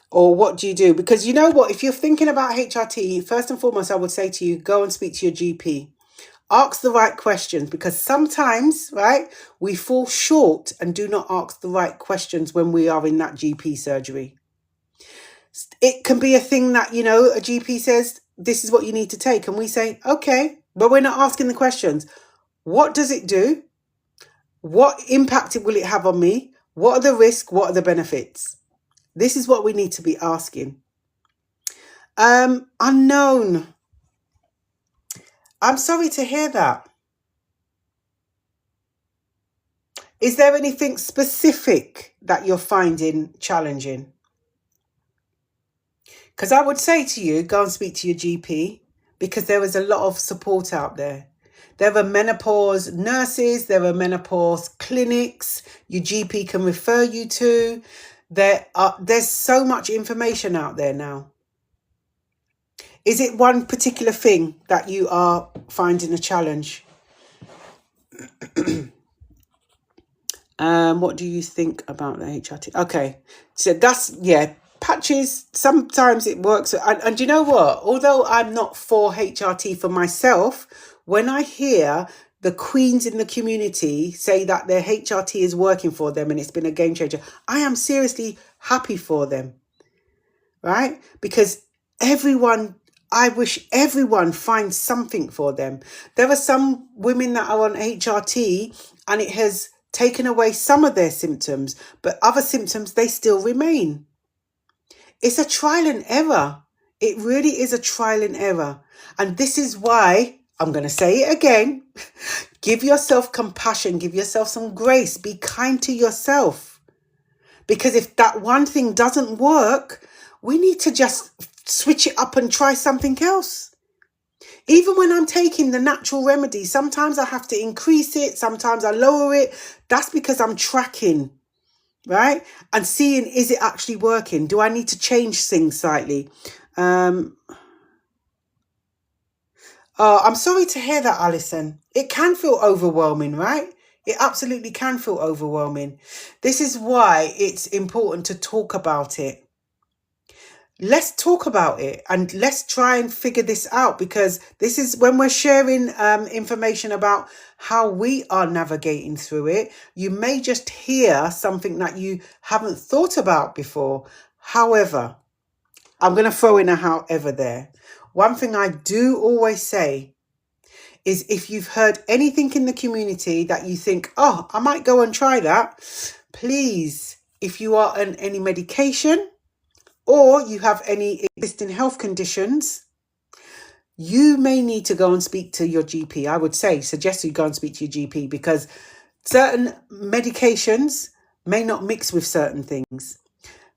Or what do you do? Because you know what, if you're thinking about HRT, first and foremost, I would say to you, go and speak to your GP. Ask the right questions, because sometimes, right, we fall short and do not ask the right questions when we are in that GP surgery. It can be a thing that, a GP says, this is what you need to take. And we say, okay, but we're not asking the questions. What does it do? What impact will it have on me? What are the risks? What are the benefits? This is what we need to be asking. Unknown. I'm sorry to hear that. Is there anything specific that you're finding challenging? Because I would say to you, go and speak to your GP, because there is a lot of support out there. There are menopause nurses, there are menopause clinics your GP can refer you to. There's so much information out there now. Is it one particular thing that you are finding a challenge? What do you think about the HRT? Okay, so that's, yeah, patches, sometimes it works. And you know what? Although I'm not for HRT for myself, when I hear the queens in the community say that their HRT is working for them and it's been a game changer, I am seriously happy for them, right? Because I wish everyone finds something for them. There are some women that are on HRT and it has taken away some of their symptoms, but other symptoms, they still remain. It's a trial and error. It really is a trial and error. And this is why, I'm going to say it again, give yourself compassion, give yourself some grace, be kind to yourself. Because if that one thing doesn't work, we need to just switch it up and try something else. Even when I'm taking the natural remedy, sometimes I have to increase it, sometimes I lower it. That's because I'm tracking, right? And seeing, is it actually working? Do I need to change things slightly? Oh, I'm sorry to hear that, Alison. It can feel overwhelming, right? It absolutely can feel overwhelming. This is why it's important to talk about it. Let's talk about it and let's try and figure this out, because this is when we're sharing information about how we are navigating through it. You may just hear something that you haven't thought about before. However, I'm going to throw in a however there. One thing I do always say is, if you've heard anything in the community that you think, oh, I might go and try that, please, if you are on any medication, or you have any existing health conditions, you may need to go and speak to your GP. I would suggest you go and speak to your GP, because certain medications may not mix with certain things.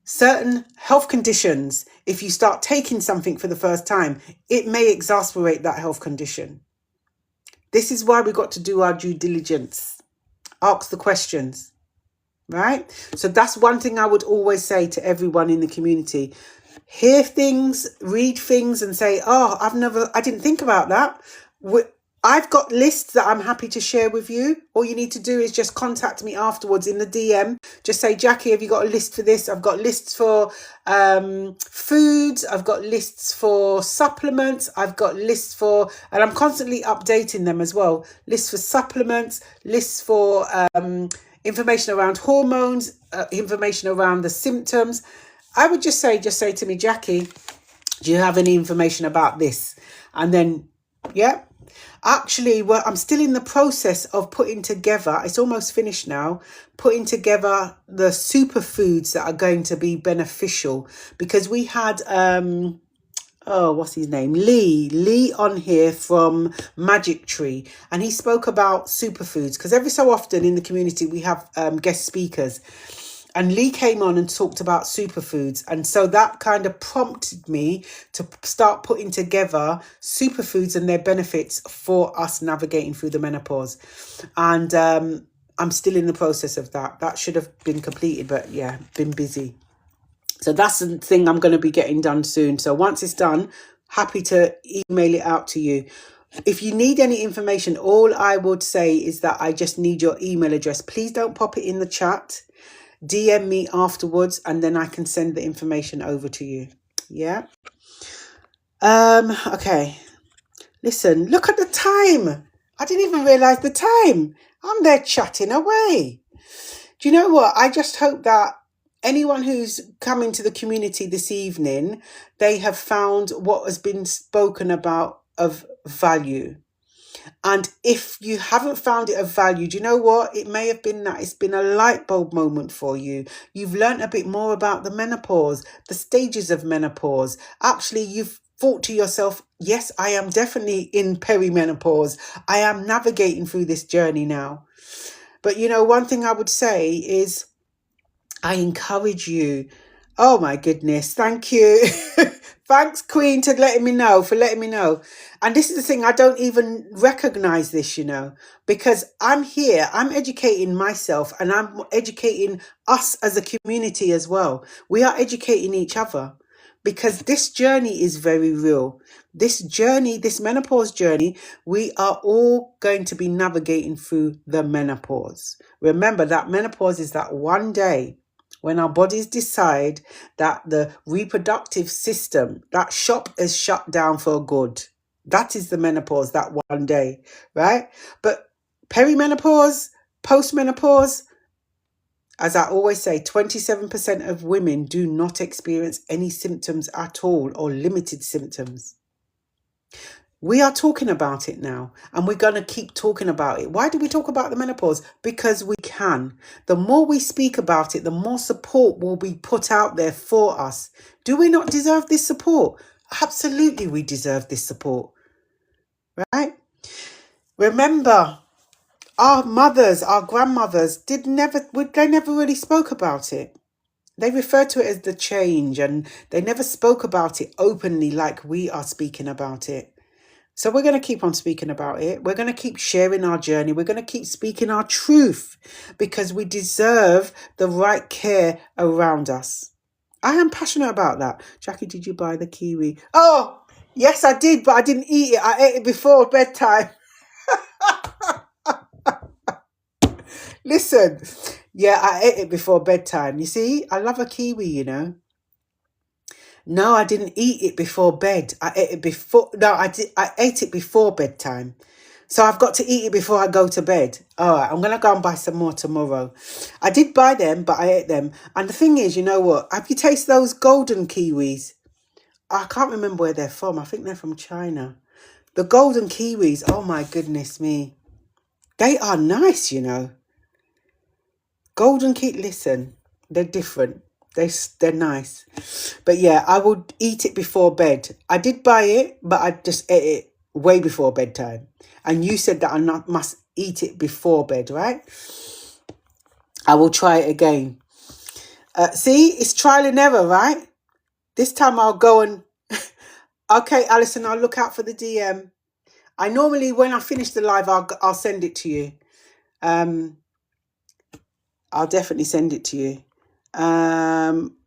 Certain health conditions, if you start taking something for the first time, it may exacerbate that health condition. This is why we got to do our due diligence. Ask the questions. Right? So that's one thing I would always say to everyone in the community. Hear things, read things and say, oh, I didn't think about that. I've got lists that I'm happy to share with you. All you need to do is just contact me afterwards in the DM. Just say, Jackie, have you got a list for this? I've got lists for foods. I've got lists for supplements. I've got lists for, and I'm constantly updating them as well. Lists for supplements, lists for information around hormones, information around the symptoms. I would just say to me, Jackie, do you have any information about this? And then, yeah. Actually, well, I'm still in the process of putting together, it's almost finished now, putting together the superfoods that are going to be beneficial, because we had, what's his name? Lee on here from Magic Tree. And he spoke about superfoods, because every so often in the community we have guest speakers. And Lee came on and talked about superfoods. And so that kind of prompted me to start putting together superfoods and their benefits for us navigating through the menopause. And I'm still in the process of that. That should have been completed, but yeah, been busy. So that's the thing I'm going to be getting done soon. So once it's done, happy to email it out to you. If you need any information, all I would say is that I just need your email address. Please don't pop it in the chat. DM me afterwards and then I can send the information over to you. Yeah. Okay. Listen, look at the time. I didn't even realize the time. I'm there chatting away. Do you know what? I just hope that anyone who's coming to the community this evening, they have found what has been spoken about of value. And if you haven't found it of value, do you know what? It may have been that it's been a light bulb moment for you. You've learned a bit more about the menopause, the stages of menopause. Actually, you've thought to yourself, yes, I am definitely in perimenopause. I am navigating through this journey now. But you know, one thing I would say is I encourage you. Oh my goodness. Thank you. Thanks, Queen, for letting me know. And this is the thing, I don't even recognize this, you know, because I'm here, I'm educating myself and I'm educating us as a community as well. We are educating each other because this journey is very real. This journey, this menopause journey, we are all going to be navigating through the menopause. Remember that menopause is that one day when our bodies decide that the reproductive system, that shop is shut down for good. That is the menopause, that one day, right? But perimenopause, postmenopause, as I always say, 27% of women do not experience any symptoms at all or limited symptoms. We are talking about it now and we're going to keep talking about it. Why do we talk about the menopause? Because we can. The more we speak about it, the more support will be put out there for us. Do we not deserve this support? Absolutely, we deserve this support, right? Remember, our mothers, our grandmothers they never really spoke about it. They referred to it as the change and they never spoke about it openly like we are speaking about it. So we're going to keep on speaking about it. We're going to keep sharing our journey. We're going to keep speaking our truth because we deserve the right care around us. I am passionate about that. Jackie, did you buy the kiwi? Oh, yes, I did, but I didn't eat it. I ate it before bedtime. Listen, yeah, I ate it before bedtime. You see, I love a kiwi, you know. No, I didn't eat it before bed. I ate it before. No, I ate it before bedtime. So I've got to eat it before I go to bed. All right, I'm going to go and buy some more tomorrow. I did buy them, but I ate them. And the thing is, you know what? Have you tasted those golden kiwis? I can't remember where they're from. I think they're from China. The golden kiwis, oh my goodness me. They are nice, you know. Golden kiwi, listen, they're different. They're nice. But yeah, I would eat it before bed. I did buy it, but I just ate it way before bedtime. And you said that I must eat it before bed, right? I will try it again. See, it's trial and error, right? This time I'll go and... Okay, Alison, I'll look out for the DM. I normally, when I finish the live, I'll send it to you. I'll definitely send it to you.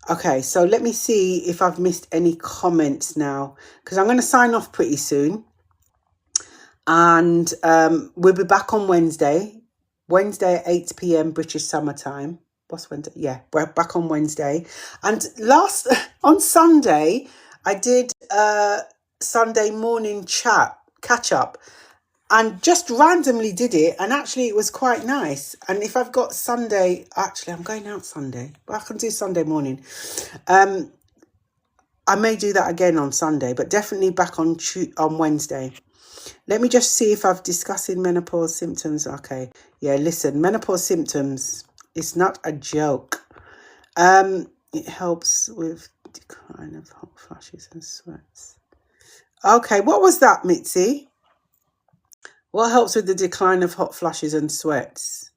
Okay, so let me see if I've missed any comments now, because I'm going to sign off pretty soon. And we'll be back on Wednesday at 8 p.m. British summertime. What's Wednesday? Yeah, we're back on Wednesday. And on Sunday, I did a Sunday morning catch up. And just randomly did it, and actually it was quite nice. And if I've got Sunday, actually I'm going out Sunday, but I can do Sunday morning. I may do that again on Sunday, but definitely back on Wednesday. Let me just see if I've discussing menopause symptoms. Okay, yeah, listen, menopause symptoms, it's not a joke. It helps with decline of hot flushes and sweats. Okay, what was that, Mitzi? What helps with the decline of hot flushes and sweats?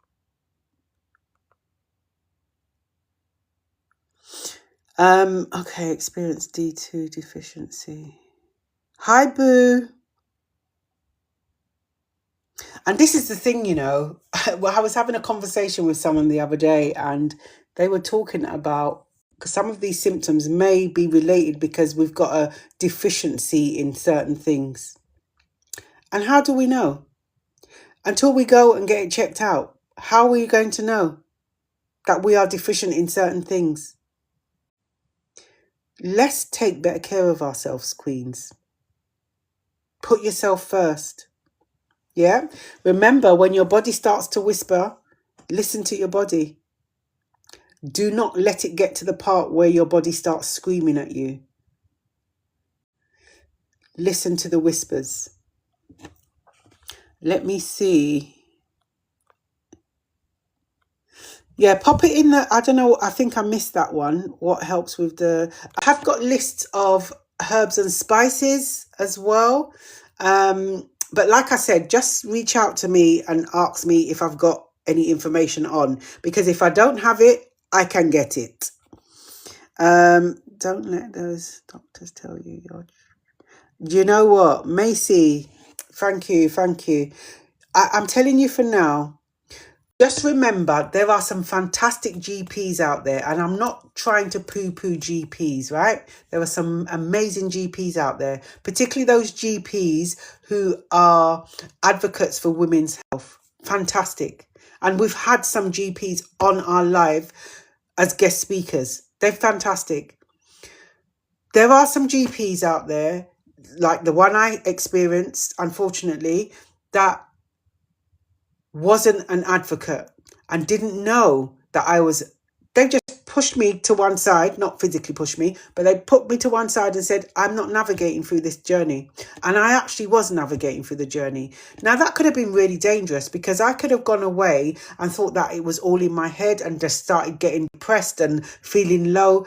Okay, experience D2 deficiency. Hi, Boo. And this is the thing, you know, well, I was having a conversation with someone the other day and they were talking about, because some of these symptoms may be related because we've got a deficiency in certain things. And how do we know? Until we go and get it checked out, how are we going to know that we are deficient in certain things? Let's take better care of ourselves, queens. Put yourself first. Yeah? Remember, when your body starts to whisper, listen to your body. Do not let it get to the part where your body starts screaming at you. Listen to the whispers. Let me see. Yeah, pop it in the, I don't know, I think I missed that one. What helps with the, I have got lists of herbs and spices as well. But like I said, just reach out to me and ask me if I've got any information on, because if I don't have it, I can get it. Don't let those doctors tell you you're... Do you know what, Macy? Thank you. I'm telling you for now, just remember there are some fantastic GPs out there, and I'm not trying to poo-poo GPs, right? There are some amazing GPs out there, particularly those GPs who are advocates for women's health. Fantastic. And we've had some GPs on our live as guest speakers. They're fantastic. There are some GPs out there, like the one I experienced, unfortunately, that wasn't an advocate and didn't know that I was. They just pushed me to one side, not physically pushed me, but they put me to one side and said, I'm not navigating through this journey. And I actually was navigating through the journey. Now, that could have been really dangerous, because I could have gone away and thought that it was all in my head and just started getting depressed and feeling low.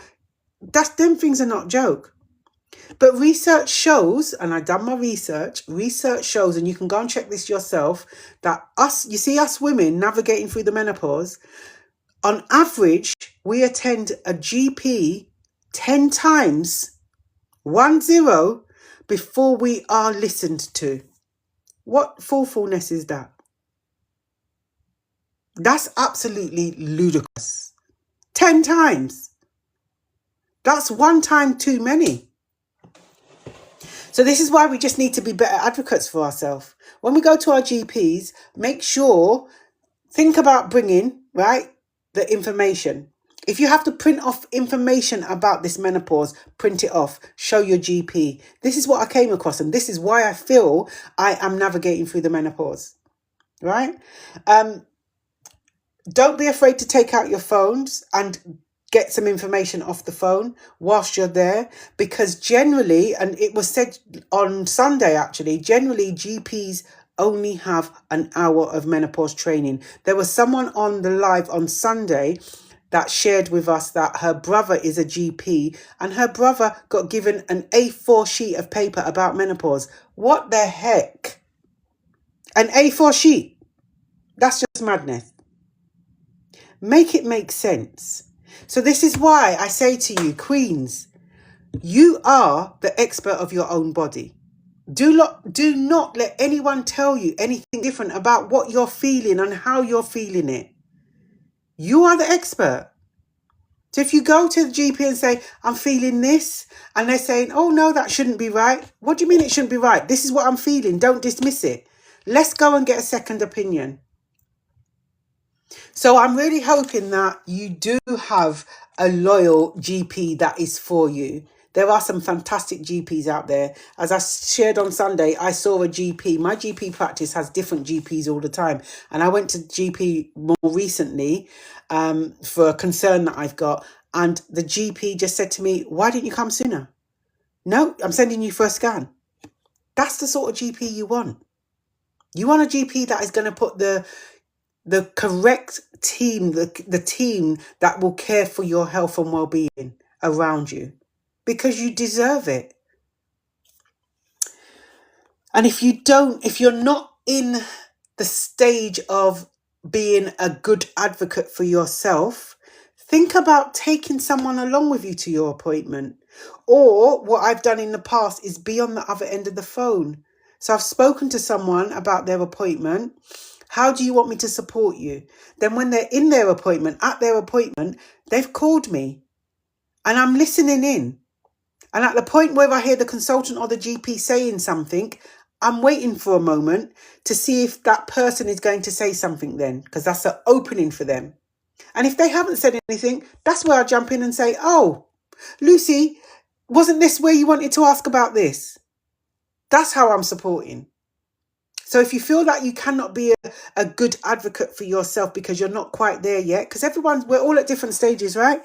Them things are not a joke. But research shows, and I've done my research shows, and you can go and check this yourself, that us women navigating through the menopause, on average, we attend a GP 10 times, 10, before we are listened to. What foolfulness is that? That's absolutely ludicrous. 10 times. That's one time too many. So this is why we just need to be better advocates for ourselves. When we go to our GPs, make sure, think about bringing, right, the information. If you have to print off information about this menopause, print it off, show your GP. This is what I came across, and this is why I feel I am navigating through the menopause, right? Don't be afraid to take out your phones and get some information off the phone whilst you're there, because generally, and it was said on Sunday actually, generally GPs only have an hour of menopause training. There was someone on the live on Sunday that shared with us that her brother is a GP, and her brother got given an A4 sheet of paper about menopause. What the heck? An A4 sheet? That's just madness. Make it make sense. So this is why I say to you, queens, you are the expert of your own body. Do not let anyone tell you anything different about what you're feeling and how you're feeling it. You are the expert. So if you go to the GP and say, I'm feeling this, and they're saying, oh no, that shouldn't be right. What do you mean it shouldn't be right? This is what I'm feeling. Don't dismiss it. Let's go and get a second opinion. So I'm really hoping that you do have a loyal GP that is for you. There are some fantastic GPs out there. As I shared on Sunday, I saw a GP. My GP practice has different GPs all the time. And I went to GP more recently for a concern that I've got. And the GP just said to me, why didn't you come sooner? No, I'm sending you for a scan. That's the sort of GP you want. You want a GP that is going to put the correct team, the team that will care for your health and well-being around you, because you deserve it. And if you're not in the stage of being a good advocate for yourself, think about taking someone along with you to your appointment. Or what I've done in the past is be on the other end of the phone. So I've spoken to someone about their appointment. How do you want me to support you? Then when they're in their appointment, at their appointment, they've called me and I'm listening in. And at the point where I hear the consultant or the GP saying something, I'm waiting for a moment to see if that person is going to say something then, because that's an opening for them. And if they haven't said anything, that's where I jump in and say, oh, Lucy, wasn't this where you wanted to ask about this? That's how I'm supporting. So if you feel like you cannot be a good advocate for yourself because you're not quite there yet, because we're all at different stages, right?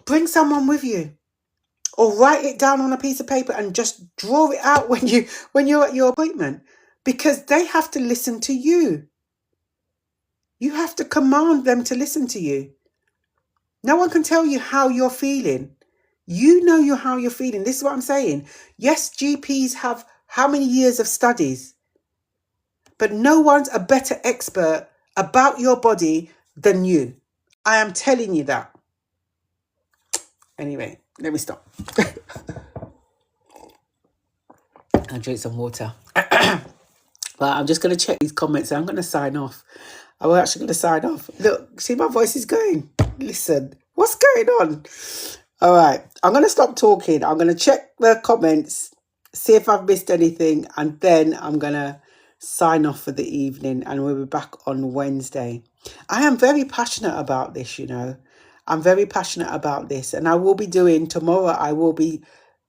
Bring someone with you, or write it down on a piece of paper and just draw it out when you're at your appointment. because they have to listen to you. You have to command them to listen to you. No one can tell you how you're feeling. You know how you're feeling. This is what I'm saying. Yes, GPs have how many years of studies, but no one's a better expert about your body than you. I am telling you that. Anyway, let me stop. I'll drink some water. Well, I'm just going to check these comments. I'm going to sign off. I'm actually going to sign off. Look, see, my voice is going. Listen, what's going on? All right, I'm going to stop talking. I'm going to check the comments, see if I've missed anything, and then I'm going to sign off for the evening, and we'll be back on Wednesday. I am very passionate about this, you know. I'm very passionate about this, and I will be doing tomorrow. I will be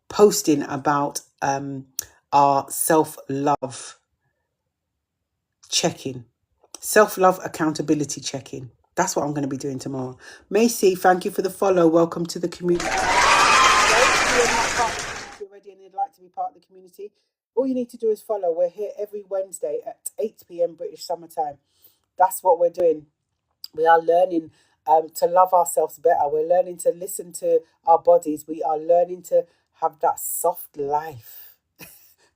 posting about our self-love check-in, self-love accountability check-in. That's what I'm going to be doing tomorrow. Macy, thank you for the follow. Welcome to the community. If you're not part of the community already and you'd like to be part of the community, all you need to do is follow. We're here every Wednesday at 8 p.m. British Summer Time. That's what we're doing. We are learning to love ourselves better. We're learning to listen to our bodies. We are learning to have that soft life.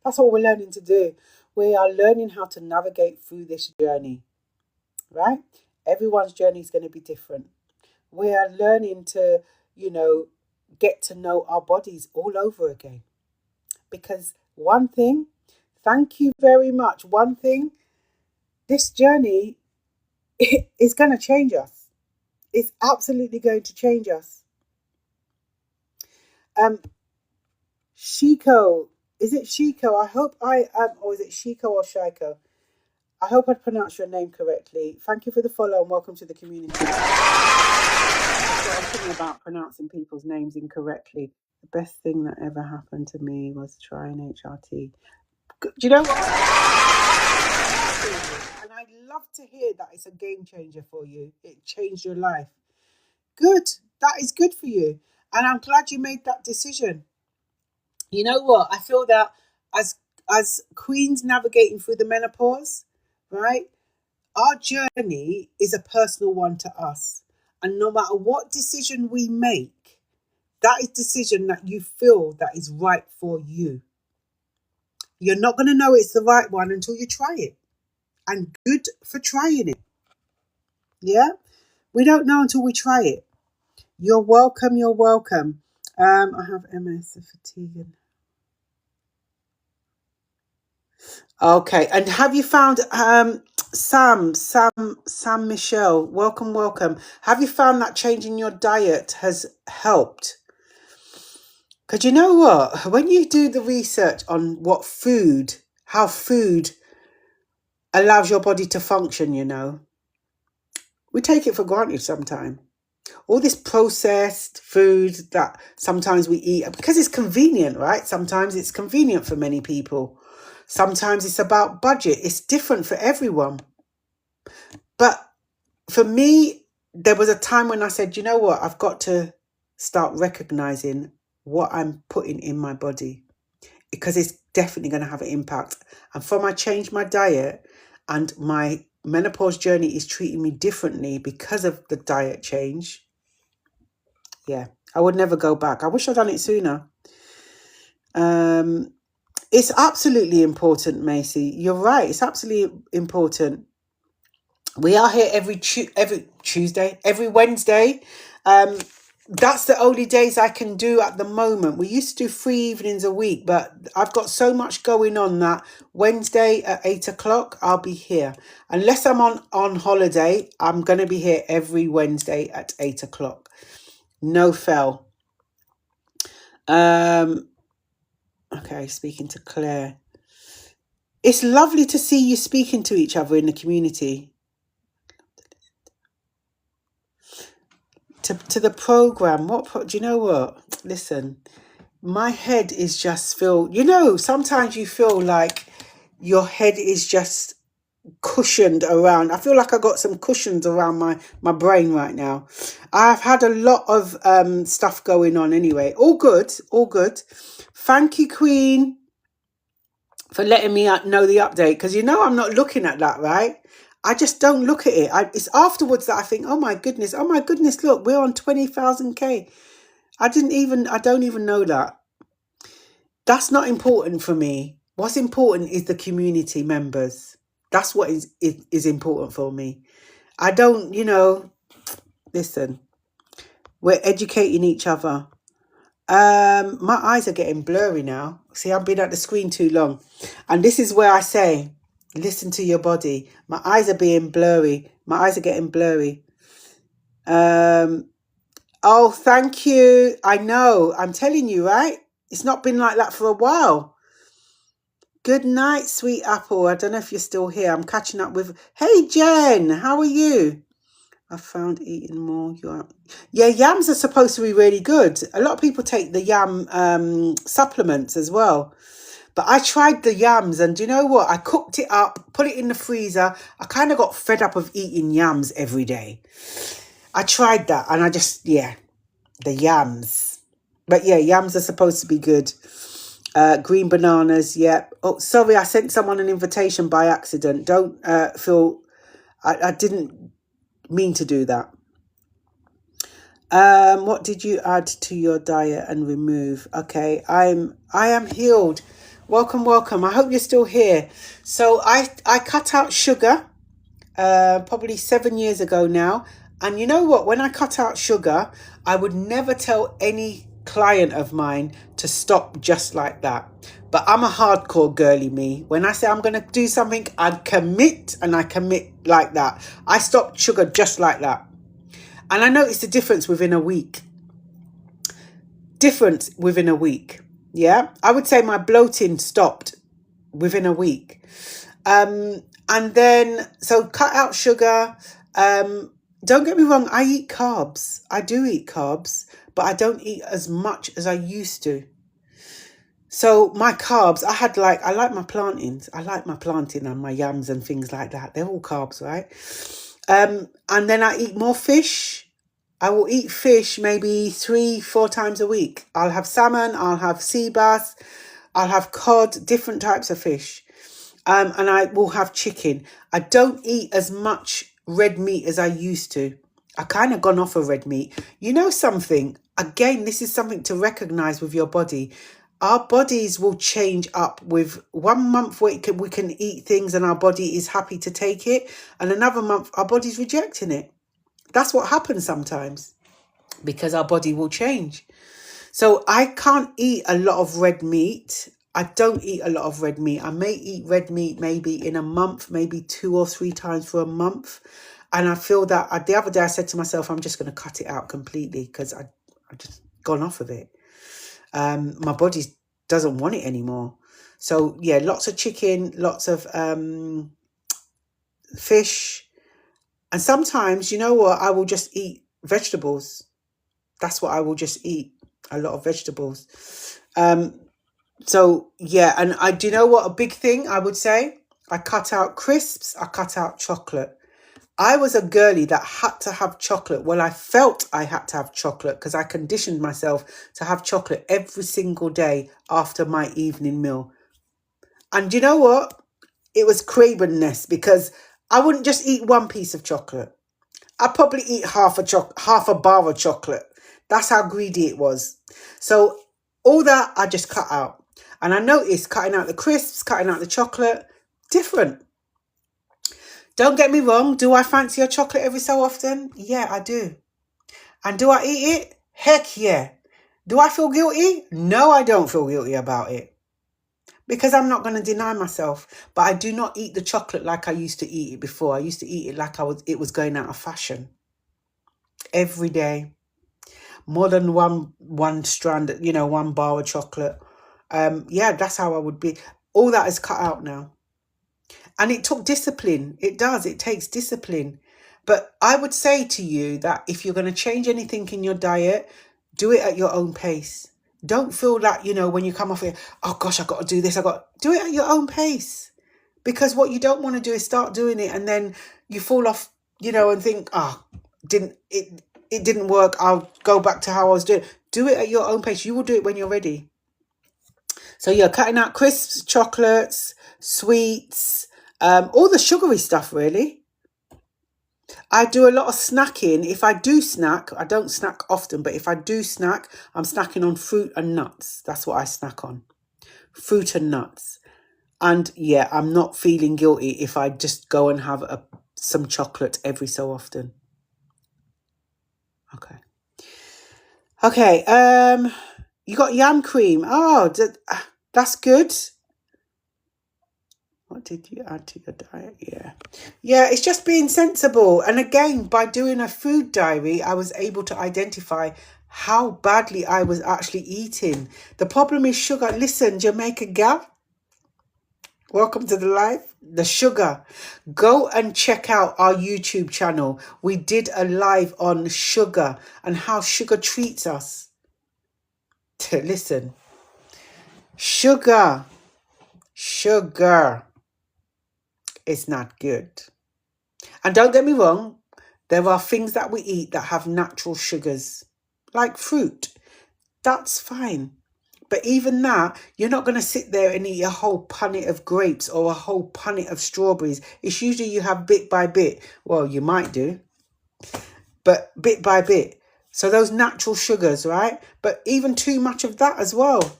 That's what we're learning to do. We are learning how to navigate through this journey, right? Everyone's journey is going to be different. We are learning to, get to know our bodies all over again. Because one thing, thank you very much. One thing, this journey is going to change us. It's absolutely going to change us. Shiko, is it Shiko? I hope or is it Shiko or Shiko? I hope I pronounced your name correctly. Thank you for the follow and welcome to the community. I'm thinking about pronouncing people's names incorrectly. The best thing that ever happened to me was trying HRT. Do you know what? And I'd love to hear that it's a game changer for you. It changed your life. Good. That is good for you. And I'm glad you made that decision. You know what? I feel that as queens navigating through the menopause, right? Our journey is a personal one to us. And no matter what decision we make, that is decision that you feel that is right for you. You're not going to know it's the right one until you try it. And good for trying it. Yeah? We don't know until we try it. You're welcome. You're welcome. I have MS, fatigue. Okay, and have you found Sam Michelle? Welcome. Have you found that changing your diet has helped? Because you know what? When you do the research on how food allows your body to function, we take it for granted sometimes. All this processed food that sometimes we eat because it's convenient, right? Sometimes it's convenient for many people. Sometimes it's about budget. It's different for everyone. But for me, there was a time when I said, you know what? I've got to start recognizing what I'm putting in my body because it's definitely going to have an impact. And from I changed my diet and my menopause journey is treating me differently because of the diet change. Yeah, I would never go back. I wish I'd done it sooner. It's absolutely important, Macy. You're right. It's absolutely important. We are here every Tuesday, every Wednesday. That's the only days I can do at the moment. We used to do 3 evenings a week, but I've got so much going on that Wednesday at 8 o'clock, I'll be here. Unless I'm on holiday, I'm going to be here every Wednesday at 8 o'clock. No fail. Okay, speaking to Claire. It's lovely to see you speaking to each other in the community. To the program, do you know what? Listen, my head is just filled. Sometimes you feel like your head is just cushioned around. I feel like I got some cushions around my brain right now. I've had a lot of stuff going on anyway. All good. Thank you, Queen. for letting me know the update, because I'm not looking at that, right? I just don't look at it. It's afterwards that I think, oh my goodness, look, we're on 20,000K. I don't even know that. That's not important for me. What's important is the community members. That's what is important for me. I don't, listen, we're educating each other. My eyes are getting blurry now. See, I've been at the screen too long. And this is where I say, listen to your body. My eyes are being blurry. My eyes are getting blurry. Oh, thank you. I know. I'm telling you, right? It's not been like that for a while. Good night, sweet apple. I don't know if you're still here. I'm catching up with... Hey, Jen. How are you? I found eating more. Yeah, yams are supposed to be really good. A lot of people take the yam supplements as well. But I tried the yams, and do you know what? I cooked it up, put it in the freezer. I kind of got fed up of eating yams every day. I tried that, and the yams. But yeah, yams are supposed to be good. Green bananas, yeah. Oh, sorry, I sent someone an invitation by accident. Don't feel... I didn't mean to do that. What did you add to your diet and remove? Okay, I am healed. Welcome. I hope you're still here. So I cut out sugar probably 7 years ago now. And you know what? When I cut out sugar, I would never tell any client of mine to stop just like that. But I'm a hardcore girly, me. When I say I'm going to do something, I commit, and I commit like that. I stopped sugar just like that. And I noticed the difference within a week. Yeah. I would say my bloating stopped within a week. And then, so cut out sugar. Don't get me wrong, I eat carbs. I do eat carbs, but I don't eat as much as I used to. So my carbs, I like my plantains. I like my plantain and my yams and things like that. They're all carbs, right? And then I eat more fish. I will eat fish maybe 3-4 times a week. I'll have salmon, I'll have sea bass, I'll have cod, different types of fish. And I will have chicken. I don't eat as much red meat as I used to. I kind of gone off of red meat. You know something? Again, this is something to recognize with your body. Our bodies will change up. With 1 month we can eat things and our body is happy to take it. And another month our body's rejecting it. That's what happens sometimes, because our body will change. So I can't eat a lot of red meat. I don't eat a lot of red meat. I may eat red meat maybe in a month, maybe 2 or 3 times for a month. And I feel that the other day I said to myself, I'm just going to cut it out completely, because I just gone off of it. My body doesn't want it anymore. So yeah, lots of chicken, lots of fish. And sometimes, you know what, I will just eat vegetables. That's what I will just eat, a lot of vegetables. So yeah, and do you know what, a big thing I would say? I cut out crisps, I cut out chocolate. I was a girly that had to have chocolate. Well, I felt I had to have chocolate because I conditioned myself to have chocolate every single day after my evening meal. And you know what? It was cravenness, because I wouldn't just eat one piece of chocolate. I'd probably eat half a bar of chocolate. That's how greedy it was. So all that I just cut out. And I noticed cutting out the crisps, cutting out the chocolate, different. Don't get me wrong. Do I fancy a chocolate every so often? Yeah, I do. And do I eat it? Heck yeah. Do I feel guilty? No, I don't feel guilty about it, because I'm not going to deny myself. But I do not eat the chocolate like I used to eat it before. I used to eat it like it was going out of fashion. Every day. More than one strand, one bar of chocolate. Yeah, that's how I would be. All that is cut out now. And it took discipline. It does. It takes discipline. But I would say to you that if you're going to change anything in your diet, do it at your own pace. Don't feel that, when you come off here, oh gosh, I got to do this. Do it at your own pace. Because what you don't want to do is start doing it and then you fall off, and think, it didn't work. I'll go back to how I was doing. Do it at your own pace. You will do it when you're ready. So you're cutting out crisps, chocolates, sweets, all the sugary stuff, really. I do a lot of snacking. If I do snack, I don't snack often, but if I do snack, I'm snacking on fruit and nuts. That's what I snack on. Fruit and nuts. And yeah, I'm not feeling guilty if I just go and have some chocolate every so often. Okay. Okay, you got yam cream. Oh, that's good. What did you add to your diet? Yeah, it's just being sensible. And again, by doing a food diary, I was able to identify how badly I was actually eating. The problem is sugar. Listen, Jamaica gal, welcome to the live. The sugar. Go and check out our YouTube channel. We did a live on sugar and how sugar treats us. Listen, sugar is not good. And don't get me wrong, there are things that we eat that have natural sugars, like fruit. That's fine. But even that, you're not going to sit there and eat a whole punnet of grapes or a whole punnet of strawberries. It's usually you have bit by bit. Well, you might do, but bit by bit. So those natural sugars, right? But even too much of that as well.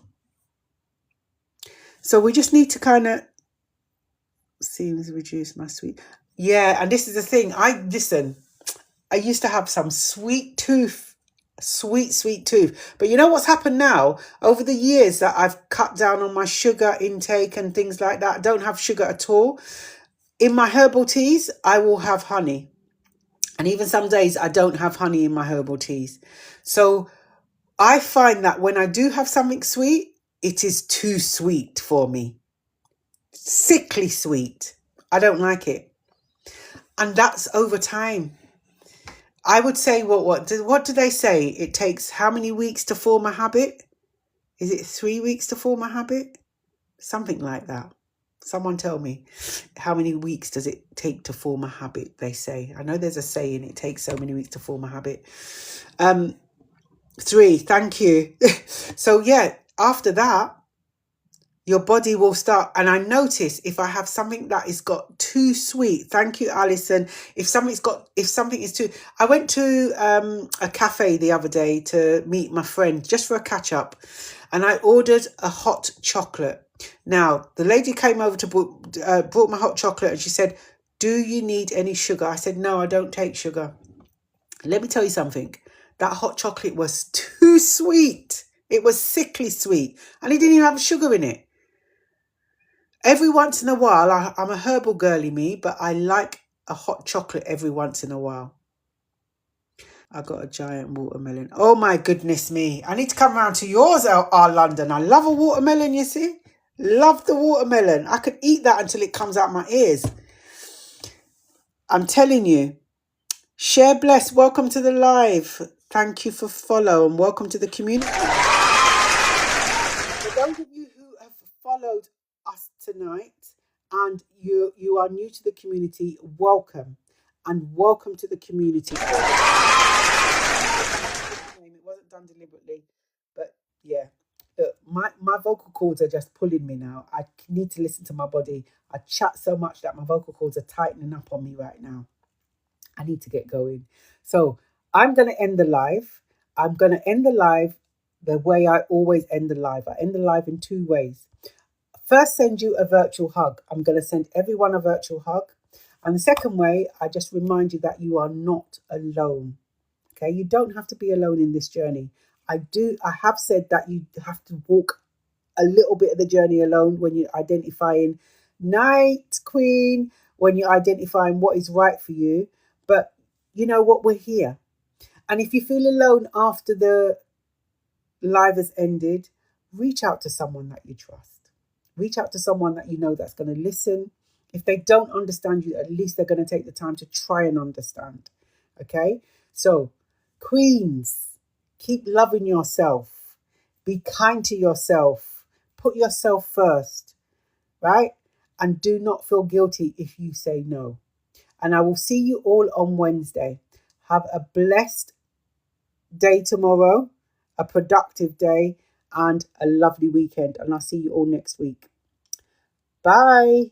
So we just need to kind of reduce my sweet. Yeah, and this is the thing. I used to have some sweet tooth. But you know what's happened now? Over the years that I've cut down on my sugar intake and things like that, I don't have sugar at all. In my herbal teas, I will have honey. And even some days I don't have honey in my herbal teas. So I find that when I do have something sweet, it is too sweet for me. Sickly sweet. I don't like it. And that's over time. I would say, what do they say? It takes how many weeks to form a habit? Is it 3 weeks to form a habit? Something like that. Someone tell me, how many weeks does it take to form a habit, they say. I know there's a saying, it takes so many weeks to form a habit. 3, thank you. So yeah, after that, your body will start. And I notice if I have something that is got too sweet. Thank you, Alison. If something is too, I went to a cafe the other day to meet my friend just for a catch up, and I ordered a hot chocolate. Now the lady came over to brought my hot chocolate, and she said, "Do you need any sugar?" I said, "No, I don't take sugar." Let me tell you something. That hot chocolate was too sweet. It was sickly sweet, and it didn't even have sugar in it. Every once in a while, I'm a herbal girly me, but I like a hot chocolate every once in a while. I got a giant watermelon. Oh my goodness me. I need to come round to yours, our London. I love a watermelon, you see. Love the watermelon. I could eat that until it comes out my ears. I'm telling you. Share Bless, welcome to the live. Thank you for follow and welcome to the community. For those of you who have followed us tonight and you are new to the community, welcome, and welcome to the community. It wasn't done deliberately, but yeah, look, my vocal cords are just pulling me now. I need to listen to my body. I chat so much that my vocal cords are tightening up on me right now. I need to get going. So I'm going to end the live. I'm going to end the live the way I always end the live. I end the live in 2 ways. First, send you a virtual hug. I'm going to send everyone a virtual hug. And the second way, I just remind you that you are not alone. Okay, you don't have to be alone in this journey. I have said that you have to walk a little bit of the journey alone when you're identifying night, Queen, when you're identifying what is right for you. But you know what? We're here. And if you feel alone after the live has ended, reach out to someone that you trust. Reach out to someone that you know that's going to listen. If they don't understand you, at least they're going to take the time to try and understand. Okay? So, Queens, keep loving yourself. Be kind to yourself. Put yourself first. Right? And do not feel guilty if you say no. And I will see you all on Wednesday. Have a blessed day tomorrow, a productive day, and a lovely weekend. And I'll see you all next week. Bye.